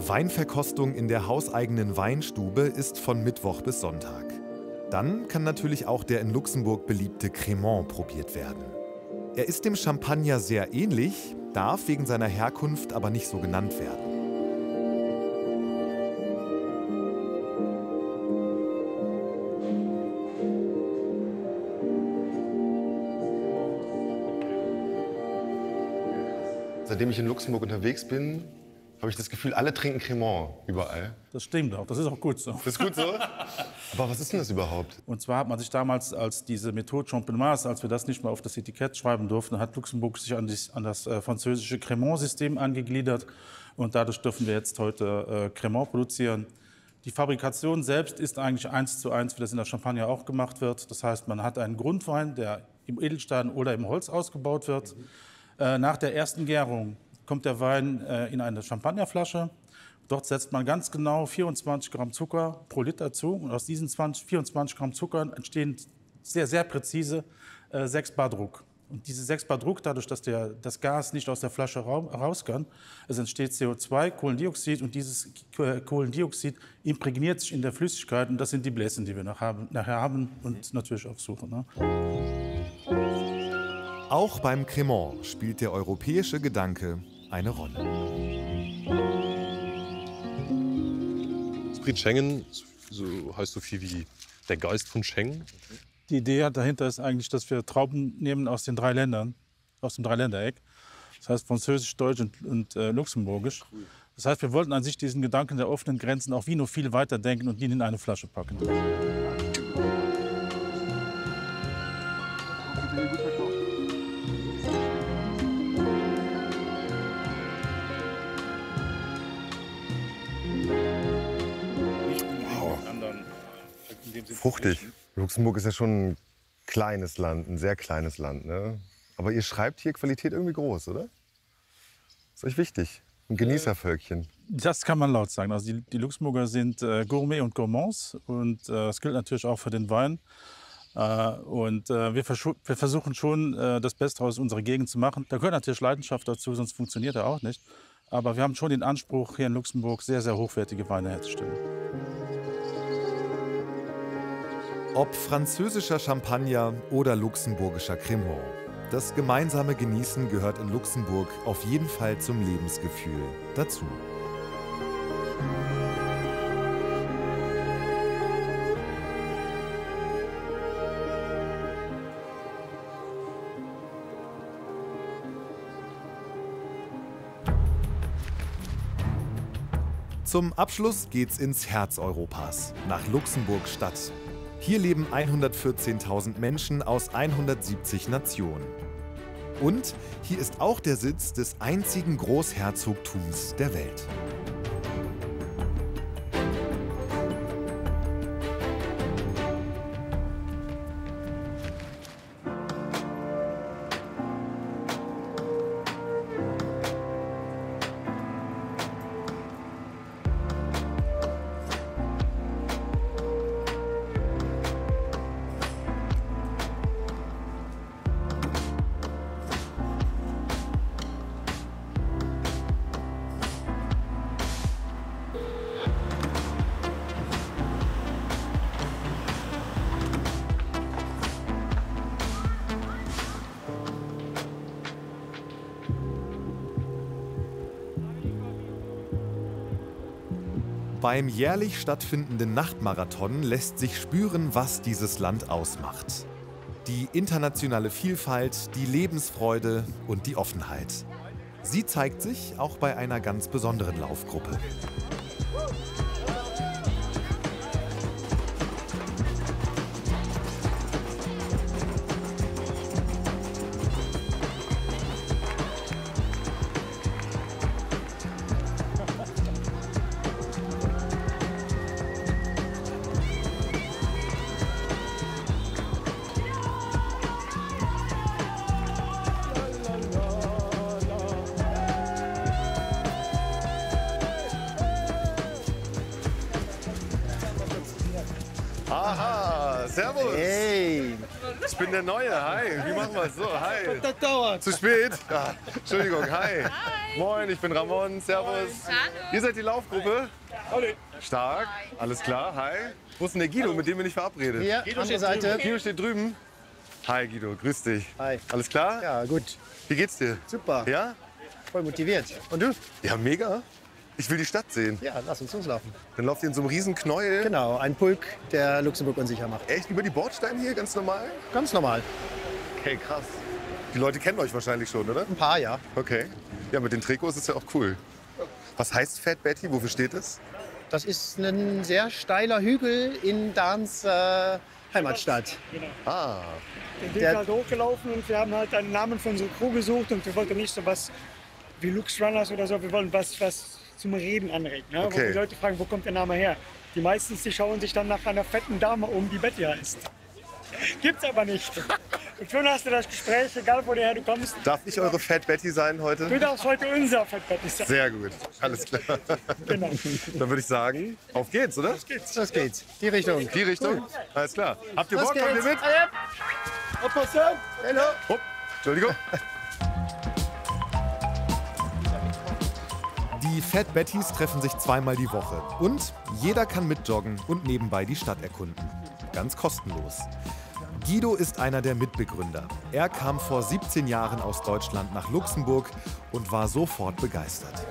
Weinverkostung in der hauseigenen Weinstube ist von Mittwoch bis Sonntag. Dann kann natürlich auch der in Luxemburg beliebte Crémant probiert werden. Er ist dem Champagner sehr ähnlich, darf wegen seiner Herkunft aber nicht so genannt werden. Seitdem ich in Luxemburg unterwegs bin, habe ich das Gefühl, alle trinken Crémant überall. Das stimmt auch, das ist auch gut so. Das ist gut so? Aber was ist denn das überhaupt? Und zwar hat man sich damals als diese Methode Champenoise, als wir das nicht mehr auf das Etikett schreiben durften, hat Luxemburg sich an das französische Crémant-System angegliedert. Und dadurch dürfen wir jetzt heute Crémant produzieren. Die Fabrikation selbst ist eigentlich 1:1, wie das in der Champagne auch gemacht wird. Das heißt, man hat einen Grundwein, der im Edelstein oder im Holz ausgebaut wird. Nach der ersten Gärung kommt der Wein in eine Champagnerflasche. Dort setzt man ganz genau 24 Gramm Zucker pro Liter zu. Und aus diesen 24 Gramm Zucker entstehen sehr, sehr präzise 6 Bar Druck. Und diese 6 Bar Druck, dadurch, dass das Gas nicht aus der Flasche raus kann, es entsteht CO2, Kohlendioxid, und dieses Kohlendioxid imprägniert sich in der Flüssigkeit. Und das sind die Bläschen, die wir nachher haben und natürlich auch suchen. Ne? Auch beim Crémant spielt der europäische Gedanke eine Rolle. Esprit Schengen, so heißt so viel wie der Geist von Schengen. Die Idee dahinter ist eigentlich, dass wir Trauben nehmen aus den 3 Ländern, aus dem Dreiländereck. Das heißt Französisch, Deutsch und Luxemburgisch. Das heißt, wir wollten an sich diesen Gedanken der offenen Grenzen auch wie nur viel weiterdenken und ihn in eine Flasche packen. Fruchtig. Luxemburg ist ja schon ein kleines Land, ein sehr kleines Land. Ne? Aber ihr schreibt hier Qualität irgendwie groß, oder? Ist euch wichtig? Ein Genießervölkchen. Das kann man laut sagen. Also die Luxemburger sind Gourmet und Gourmands. Und das gilt natürlich auch für den Wein. Wir versuchen schon, das Beste aus unserer Gegend zu machen. Da gehört natürlich Leidenschaft dazu, sonst funktioniert er auch nicht. Aber wir haben schon den Anspruch, hier in Luxemburg sehr, sehr hochwertige Weine herzustellen. Ob französischer Champagner oder luxemburgischer Crémant, das gemeinsame Genießen gehört in Luxemburg auf jeden Fall zum Lebensgefühl dazu. Zum Abschluss geht's ins Herz Europas, nach Luxemburg-Stadt. Hier leben 114.000 Menschen aus 170 Nationen. Und hier ist auch der Sitz des einzigen Großherzogtums der Welt. Beim jährlich stattfindenden Nachtmarathon lässt sich spüren, was dieses Land ausmacht. Die internationale Vielfalt, die Lebensfreude und die Offenheit. Sie zeigt sich auch bei einer ganz besonderen Laufgruppe. Aha, servus. Hey. Ich bin der Neue, hi. Wie machen wir es so? Hi. Das dauert. Zu spät? Ja, Entschuldigung, hi. Moin, ich bin Ramon, servus. Hallo. Ihr seid die Laufgruppe? Stark, alles klar, hi. Wo ist denn der Guido, mit dem bin ich verabredet? Hier, Guido andere steht Seite. drüben. Guido steht drüben. Hi Guido, grüß dich. Hi. Alles klar? Ja, gut. Wie geht's dir? Super. Ja? Voll motiviert. Und du? Ja, mega. Ich will die Stadt sehen. Ja, lass uns loslaufen. Dann lauft ihr in so einem riesen Knäuel. Genau, ein Pulk, der Luxemburg unsicher macht. Echt, über die Bordsteine hier, ganz normal? Ganz normal. Okay, krass. Die Leute kennen euch wahrscheinlich schon, oder? Ein paar, ja. Okay. Ja, mit den Trikots ist ja auch cool. Was heißt Fat Betty? Wofür steht es? Das ist ein sehr steiler Hügel in Dans Heimatstadt. Genau. Ah. Den sind wir halt hochgelaufen und wir haben halt einen Namen für unsere Crew gesucht und wir wollten nicht so was wie Lux Runners oder so, wir wollen was zum Reden anregen. Ne? Okay. Wo die Leute fragen, wo kommt der Name her? Die meistens, die schauen sich dann nach einer fetten Dame um, die Betty heißt. Gibt's aber nicht. Und schon hast du das Gespräch, egal woher du kommst. Darf ich eure Fat Betty sein heute? Du darfst heute unser Fat Betty sein. Sehr gut, alles klar. Genau. Dann würde ich sagen, auf geht's, oder? Los geht's. Los geht's. Die Richtung. Die Richtung? Alles klar. Habt ihr Los Bock? Kommt ihr geht's. mit? Aufpassen! Hallo. Hopp. Entschuldigung. Die Fat Bettys treffen sich zweimal die Woche und jeder kann mitjoggen und nebenbei die Stadt erkunden. Ganz kostenlos. Guido ist einer der Mitbegründer. Er kam vor 17 Jahren aus Deutschland nach Luxemburg und war sofort begeistert.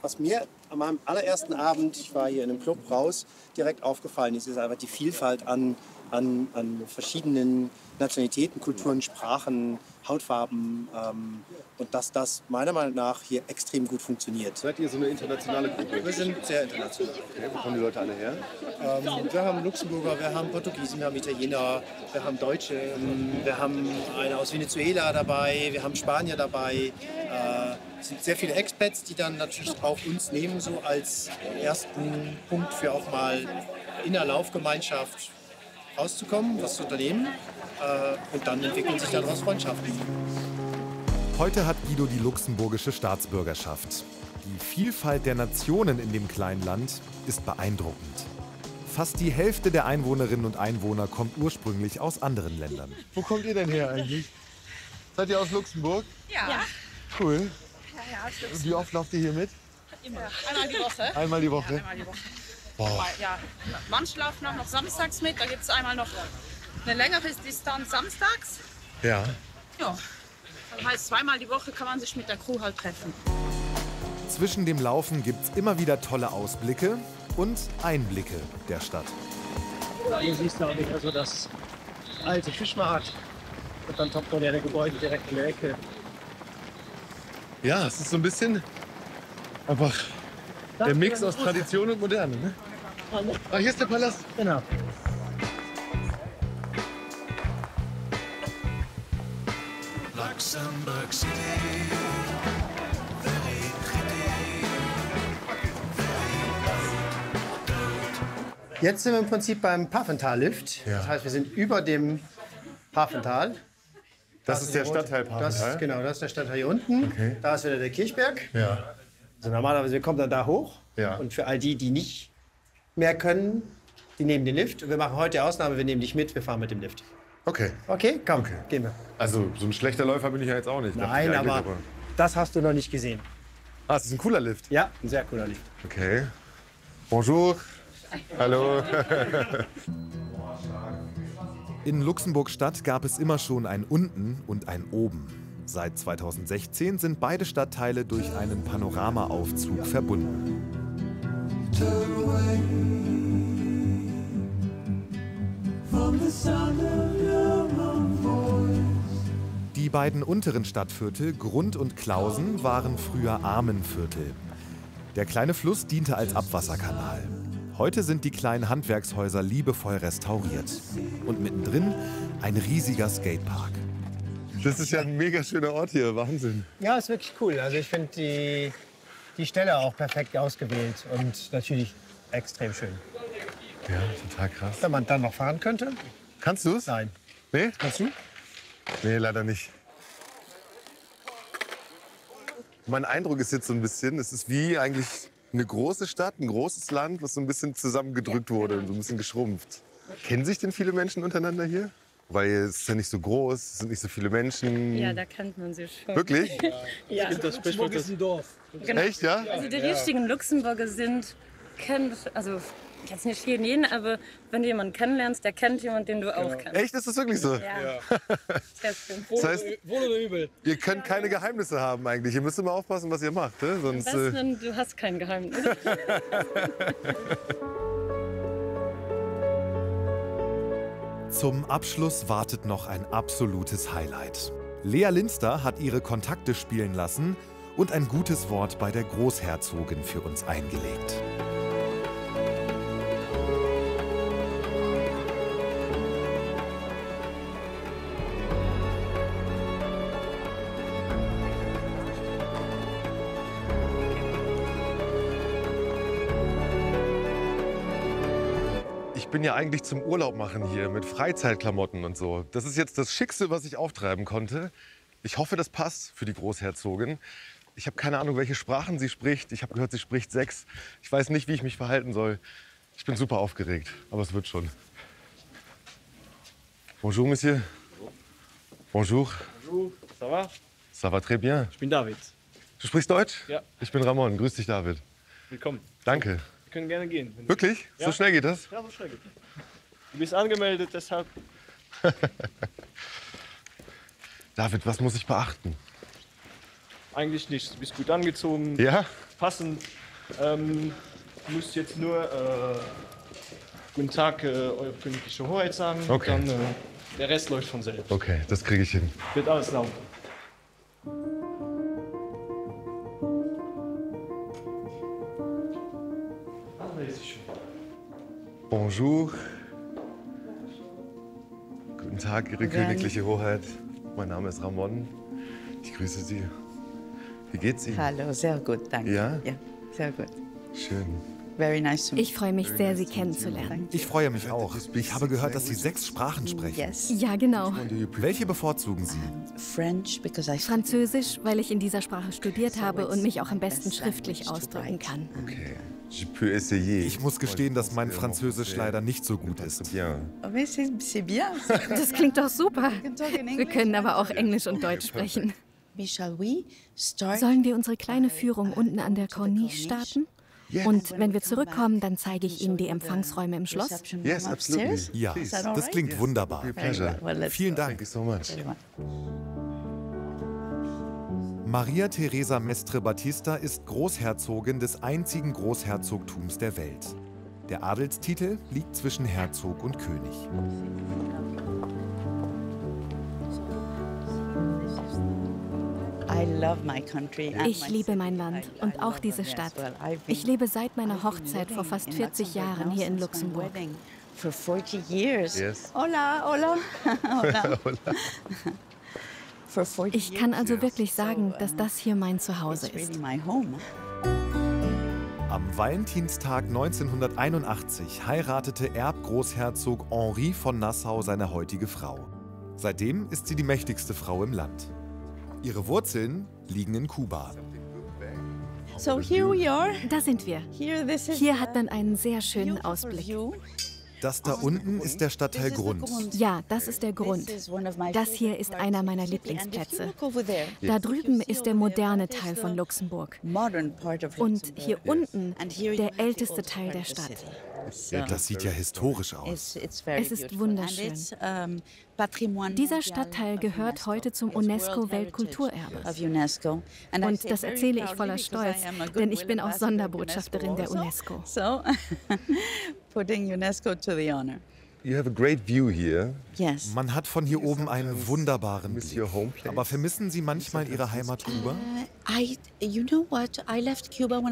Was mir an meinem allerersten Abend, ich war hier in einem Club raus, direkt aufgefallen ist einfach die Vielfalt an verschiedenen Nationalitäten, Kulturen, Sprachen, Hautfarben und dass das meiner Meinung nach hier extrem gut funktioniert. Seid ihr so eine internationale Gruppe? Wir sind sehr international. Okay, wo kommen die Leute alle her? Wir haben Luxemburger, wir haben Portugiesen, wir haben Italiener, wir haben Deutsche, wir haben eine aus Venezuela dabei, wir haben Spanier dabei. Es sind sehr viele Expats, die dann natürlich auch uns nehmen, so als ersten Punkt für auch mal in der Laufgemeinschaft rauszukommen, was zu unternehmen. Und dann entwickeln sich daraus Freundschaften. Heute hat Guido die luxemburgische Staatsbürgerschaft. Die Vielfalt der Nationen in dem kleinen Land ist beeindruckend. Fast die Hälfte der Einwohnerinnen und Einwohner kommt ursprünglich aus anderen Ländern. Wo kommt ihr denn her eigentlich? Seid ihr aus Luxemburg? Ja. Cool. Ja, aus Luxemburg. Wie oft lauft ihr hier mit? Immer. Einmal die Woche. Einmal die Woche? Ja, einmal die Woche. Boah. Ja, manche laufen auch noch samstags mit. Da gibt es einmal noch eine längere Distanz samstags. Ja. Ja, das heißt, zweimal die Woche kann man sich mit der Crew halt treffen. Zwischen dem Laufen gibt's immer wieder tolle Ausblicke und Einblicke der Stadt. Hier siehst du auch nicht so das alte Fischmarkt und dann topmoderne Gebäude direkt in der Ecke. Ja, es ist so ein bisschen einfach der Mix aus Tradition und Moderne. Ne? Ah, hier ist der Palast. Genau. Luxembourg City, very Jetzt sind wir im Prinzip beim Pfaffental-Lift. Ja. Das heißt, wir sind über dem Pfaffental. Das ist der Stadtteil Pfaffental? Genau, das ist der Stadtteil hier unten. Okay. Da ist wieder der Kirchberg. Ja. Also normalerweise, wir kommen dann da hoch. Ja. Und für all die, die nicht mehr können, die nehmen den Lift. Und wir machen heute Ausnahme, wir nehmen dich mit, wir fahren mit dem Lift. Okay. Okay, komm, gehen wir. Also so ein schlechter Läufer bin ich ja jetzt auch nicht. Nein, dachte ich eigentlich, aber das hast du noch nicht gesehen. Ah, es ist ein cooler Lift? Ja, ein sehr cooler Lift. Okay. Bonjour. Hallo. In Luxemburg-Stadt gab es immer schon ein Unten und ein Oben. Seit 2016 sind beide Stadtteile durch einen Panoramaaufzug verbunden. Die beiden unteren Stadtviertel, Grund und Klausen, waren früher Armenviertel. Der kleine Fluss diente als Abwasserkanal. Heute sind die kleinen Handwerkshäuser liebevoll restauriert. Und mittendrin ein riesiger Skatepark. Das ist ja ein mega schöner Ort hier, Wahnsinn. Ja, ist wirklich cool. Also ich finde die Stelle auch perfekt ausgewählt und natürlich extrem schön. Ja, total krass. Wenn man dann noch fahren könnte. Kannst du es? Nein. Nee? Kannst du? Nee, leider nicht. Mein Eindruck ist jetzt so ein bisschen, es ist wie eigentlich eine große Stadt, ein großes Land, was so ein bisschen zusammengedrückt wurde und so ein bisschen geschrumpft. Kennen sich denn viele Menschen untereinander hier? Weil es ist ja nicht so groß, es sind nicht so viele Menschen. Ja, da kennt man sich schon. Wirklich? Ja. Das Sprichwort ist ein Dorf. Genau. Echt, ja? Also die richtigen Luxemburger also jetzt nicht jeden, aber wenn du jemanden kennenlernst, der kennt jemanden, den du auch kennst. Echt, ist das wirklich so? Ja. Sehr schön. Das heißt, wohl oder übel? Ihr könnt keine Geheimnisse haben eigentlich. Ihr müsst immer aufpassen, was ihr macht. Ne? Am Sonst, besten, du hast kein Geheimnis. Zum Abschluss wartet noch ein absolutes Highlight. Lea Linster hat ihre Kontakte spielen lassen und ein gutes Wort bei der Großherzogin für uns eingelegt. Ich bin ja eigentlich zum Urlaub machen hier mit Freizeitklamotten und so. Das ist jetzt das Schickste, was ich auftreiben konnte. Ich hoffe, das passt für die Großherzogin. Ich habe keine Ahnung, welche Sprachen sie spricht. Ich habe gehört, sie spricht 6. Ich weiß nicht, wie ich mich verhalten soll. Ich bin super aufgeregt, aber es wird schon. Bonjour, Monsieur. Bonjour. Bonjour, ça va? Ça va très bien. Ich bin David. Du sprichst Deutsch? Ja. Ich bin Ramon. Grüß dich, David. Willkommen. Danke. Wir können gerne gehen. Wirklich? Ja. So schnell geht das? Ja, so schnell geht das. Du bist angemeldet, deshalb. David, was muss ich beachten? Eigentlich nichts. Du bist gut angezogen. Ja? Passend. Du musst jetzt nur guten Tag, Eure königliche Hoheit sagen. Okay. Dann der Rest läuft von selbst. Okay, das kriege ich hin. Wird alles laufen. Bonjour. Guten Tag, Ihre königliche Hoheit. Mein Name ist Ramon. Ich grüße Sie. Wie geht's Ihnen? Hallo, sehr gut, danke. Ja? Ja, sehr gut. Schön. Very nice to meet you. Ich freue mich sehr, Sie kennenzulernen. Ich freue mich auch. Ich habe gehört, dass Sie 6 Sprachen sprechen. Yes. Ja, genau. Welche bevorzugen Sie? French, because I Französisch, weil ich in dieser Sprache studiert habe und mich auch am besten schriftlich ausdrücken kann. Okay. Je peux essayer. Ich muss gestehen, dass mein Französisch leider nicht so gut ist. Mais c'est bien. Das klingt doch super. Wir können aber auch Englisch und Deutsch sprechen. Sollen wir unsere kleine Führung unten an der Corniche starten? Und wenn wir zurückkommen, dann zeige ich Ihnen die Empfangsräume im Schloss. Yes, absolutely. Ja, das klingt wunderbar. Pleasure. Vielen Dank. Thank you so much. Maria Teresa Mestre Batista ist Großherzogin des einzigen Großherzogtums der Welt. Der Adelstitel liegt zwischen Herzog und König. Ich liebe mein Land und auch diese Stadt. Ich lebe seit meiner Hochzeit vor fast 40 Jahren hier in Luxemburg. For 40 years. Yes. Hola, hola. Hola. Ich kann also wirklich sagen, dass das hier mein Zuhause ist. Am Valentinstag 1981 heiratete Erbgroßherzog Henri von Nassau seine heutige Frau. Seitdem ist sie die mächtigste Frau im Land. Ihre Wurzeln liegen in Kuba. So here we are. Da sind wir. Hier hat man einen sehr schönen Ausblick. Das da unten ist der Stadtteil Grund. Ja, das ist der Grund. Das hier ist einer meiner Lieblingsplätze. Da drüben ist der moderne Teil von Luxemburg. Und hier unten der älteste Teil der Stadt. Das sieht ja historisch aus. Es ist wunderschön. Dieser Stadtteil gehört heute zum UNESCO-Weltkulturerbe. Und das erzähle ich voller Stolz, denn ich bin auch Sonderbotschafterin der UNESCO. Putting UNESCO to the honor. You have a great view here. Yes. Man hat von hier oben einen wunderbaren Blick. Aber vermissen Sie manchmal Ihre Heimat Kuba?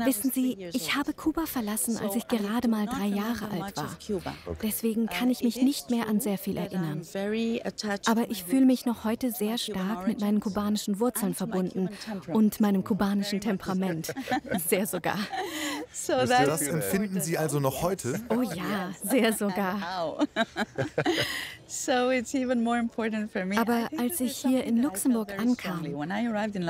Wissen Sie, ich habe Kuba verlassen, als ich gerade mal 3 Jahre alt war. Deswegen kann ich mich nicht mehr an sehr viel erinnern. Aber ich fühle mich noch heute sehr stark mit meinen kubanischen Wurzeln verbunden und meinem kubanischen Temperament. Sehr sogar. Das empfinden Sie also noch heute? Oh ja, sehr sogar. Aber als ich hier in Luxemburg ankam,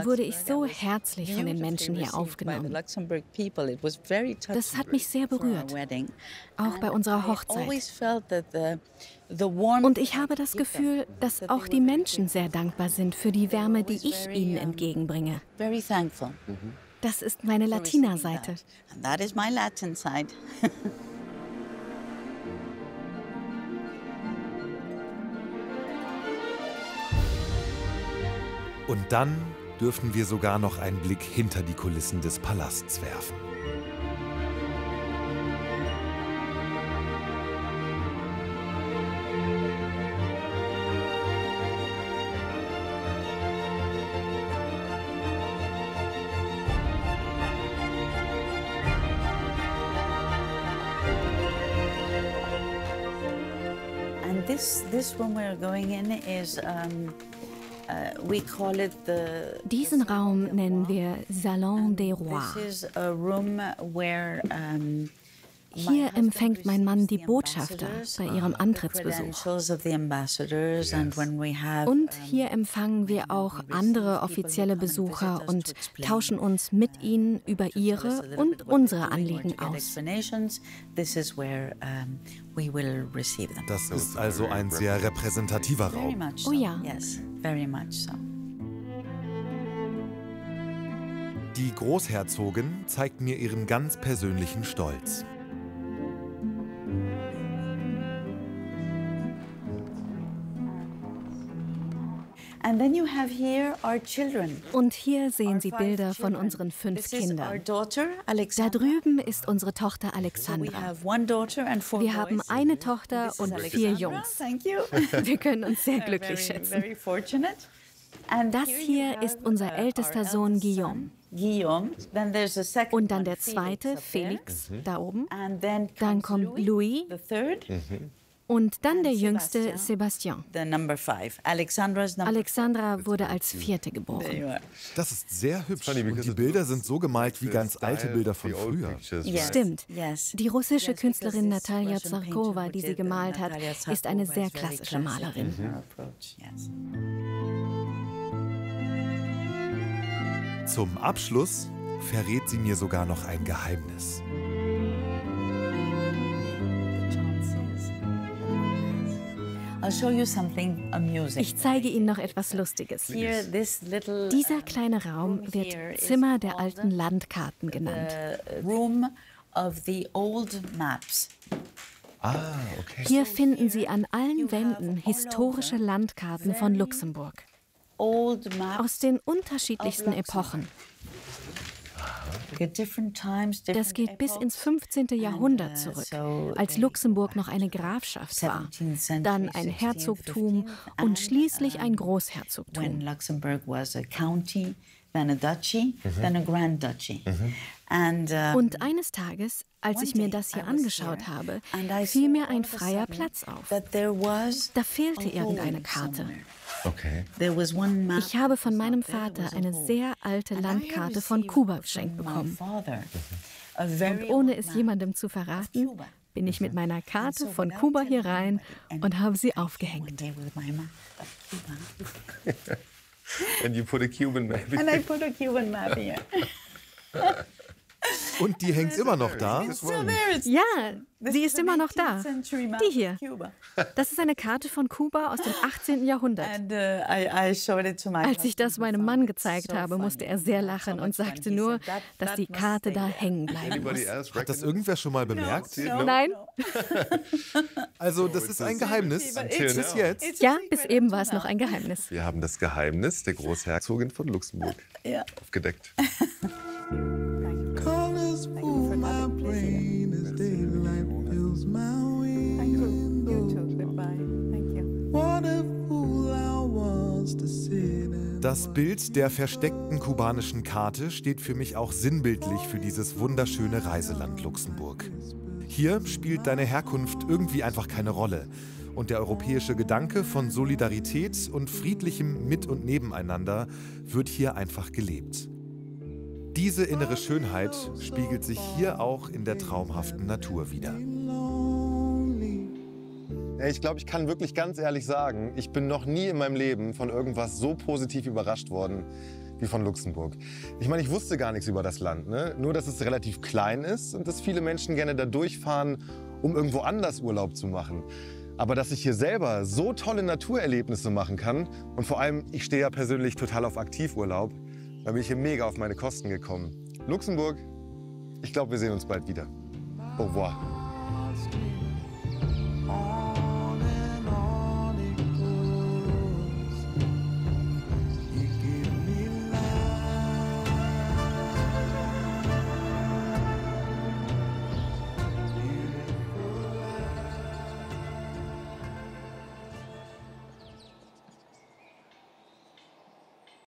wurde ich so herzlich von den Menschen hier aufgenommen. Das hat mich sehr berührt, auch bei unserer Hochzeit. Und ich habe das Gefühl, dass auch die Menschen sehr dankbar sind für die Wärme, die ich ihnen entgegenbringe. Das ist meine Latina-Seite. Und dann dürfen wir sogar noch einen Blick hinter die Kulissen des Palasts werfen. And this room we're going in is we call it the. Diesen Raum nennen wir Salon des Rois. This is a room where Hier empfängt mein Mann die Botschafter bei ihrem Antrittsbesuch. Und hier empfangen wir auch andere offizielle Besucher und tauschen uns mit ihnen über ihre und unsere Anliegen aus. Das ist also ein sehr repräsentativer Raum. Oh ja. Die Großherzogin zeigt mir ihren ganz persönlichen Stolz. Und hier sehen Sie Bilder von unseren 5 Kindern. Da drüben ist unsere Tochter Alexandra. Wir haben eine Tochter und 4 Jungs. Wir können uns sehr glücklich schätzen. Das hier ist unser ältester Sohn Guillaume. Und dann der zweite, Felix, da oben. Dann kommt Louis. Und dann der jüngste, Sebastian. Alexandra wurde als 4. geboren. Das ist sehr hübsch. Und die Bilder sind so gemalt wie ganz alte Bilder von früher. Stimmt. Die russische Künstlerin Natalia Zarkova, die sie gemalt hat, ist eine sehr klassische Malerin. Zum Abschluss verrät sie mir sogar noch ein Geheimnis. Ich zeige Ihnen noch etwas Lustiges. Dieser kleine Raum wird Zimmer der alten Landkarten genannt. Hier finden Sie an allen Wänden historische Landkarten von Luxemburg. aus den unterschiedlichsten Epochen. Das geht bis ins 15. Jahrhundert zurück, als Luxemburg noch eine Grafschaft war, dann ein Herzogtum und schließlich ein Großherzogtum. Und eines Tages, als ich mir das hier angeschaut habe, fiel mir ein freier Platz auf. Da fehlte irgendeine Karte. Okay. Ich habe von meinem Vater eine sehr alte Landkarte von Kuba geschenkt bekommen. Und ohne es jemandem zu verraten, bin ich mit meiner Karte von Kuba hier rein und habe sie aufgehängt. And you put a Cuban map here. And I put a Cuban map here. Und die hängt immer noch da? Ja, sie ist immer noch da. Die hier. Das ist eine Karte von Kuba aus dem 18. Jahrhundert. Als ich das meinem Mann gezeigt habe, musste er sehr lachen und sagte nur, dass die Karte da hängen bleiben muss. Hat das irgendwer schon mal bemerkt? Nein. Also das ist ein Geheimnis. Bis jetzt? Ja, bis eben war es noch ein Geheimnis. Wir haben das Geheimnis der Großherzogin von Luxemburg aufgedeckt. Colors fool my brain as daylight fills my window. What a fool I was to sit and Das Bild der versteckten kubanischen Karte steht für mich auch sinnbildlich für dieses wunderschöne Reiseland Luxemburg. Hier spielt deine Herkunft irgendwie einfach keine Rolle. Und der europäische Gedanke von Solidarität und friedlichem Mit- und Nebeneinander wird hier einfach gelebt. Diese innere Schönheit spiegelt sich hier auch in der traumhaften Natur wider. Ich glaube, ich kann wirklich ganz ehrlich sagen, ich bin noch nie in meinem Leben von irgendwas so positiv überrascht worden wie von Luxemburg. Ich meine, ich wusste gar nichts über das Land, ne? Nur, dass es relativ klein ist und dass viele Menschen gerne da durchfahren, um irgendwo anders Urlaub zu machen. Aber dass ich hier selber so tolle Naturerlebnisse machen kann und vor allem, ich stehe ja persönlich total auf Aktivurlaub, da bin ich hier mega auf meine Kosten gekommen. Luxemburg, ich glaube, wir sehen uns bald wieder. Au revoir.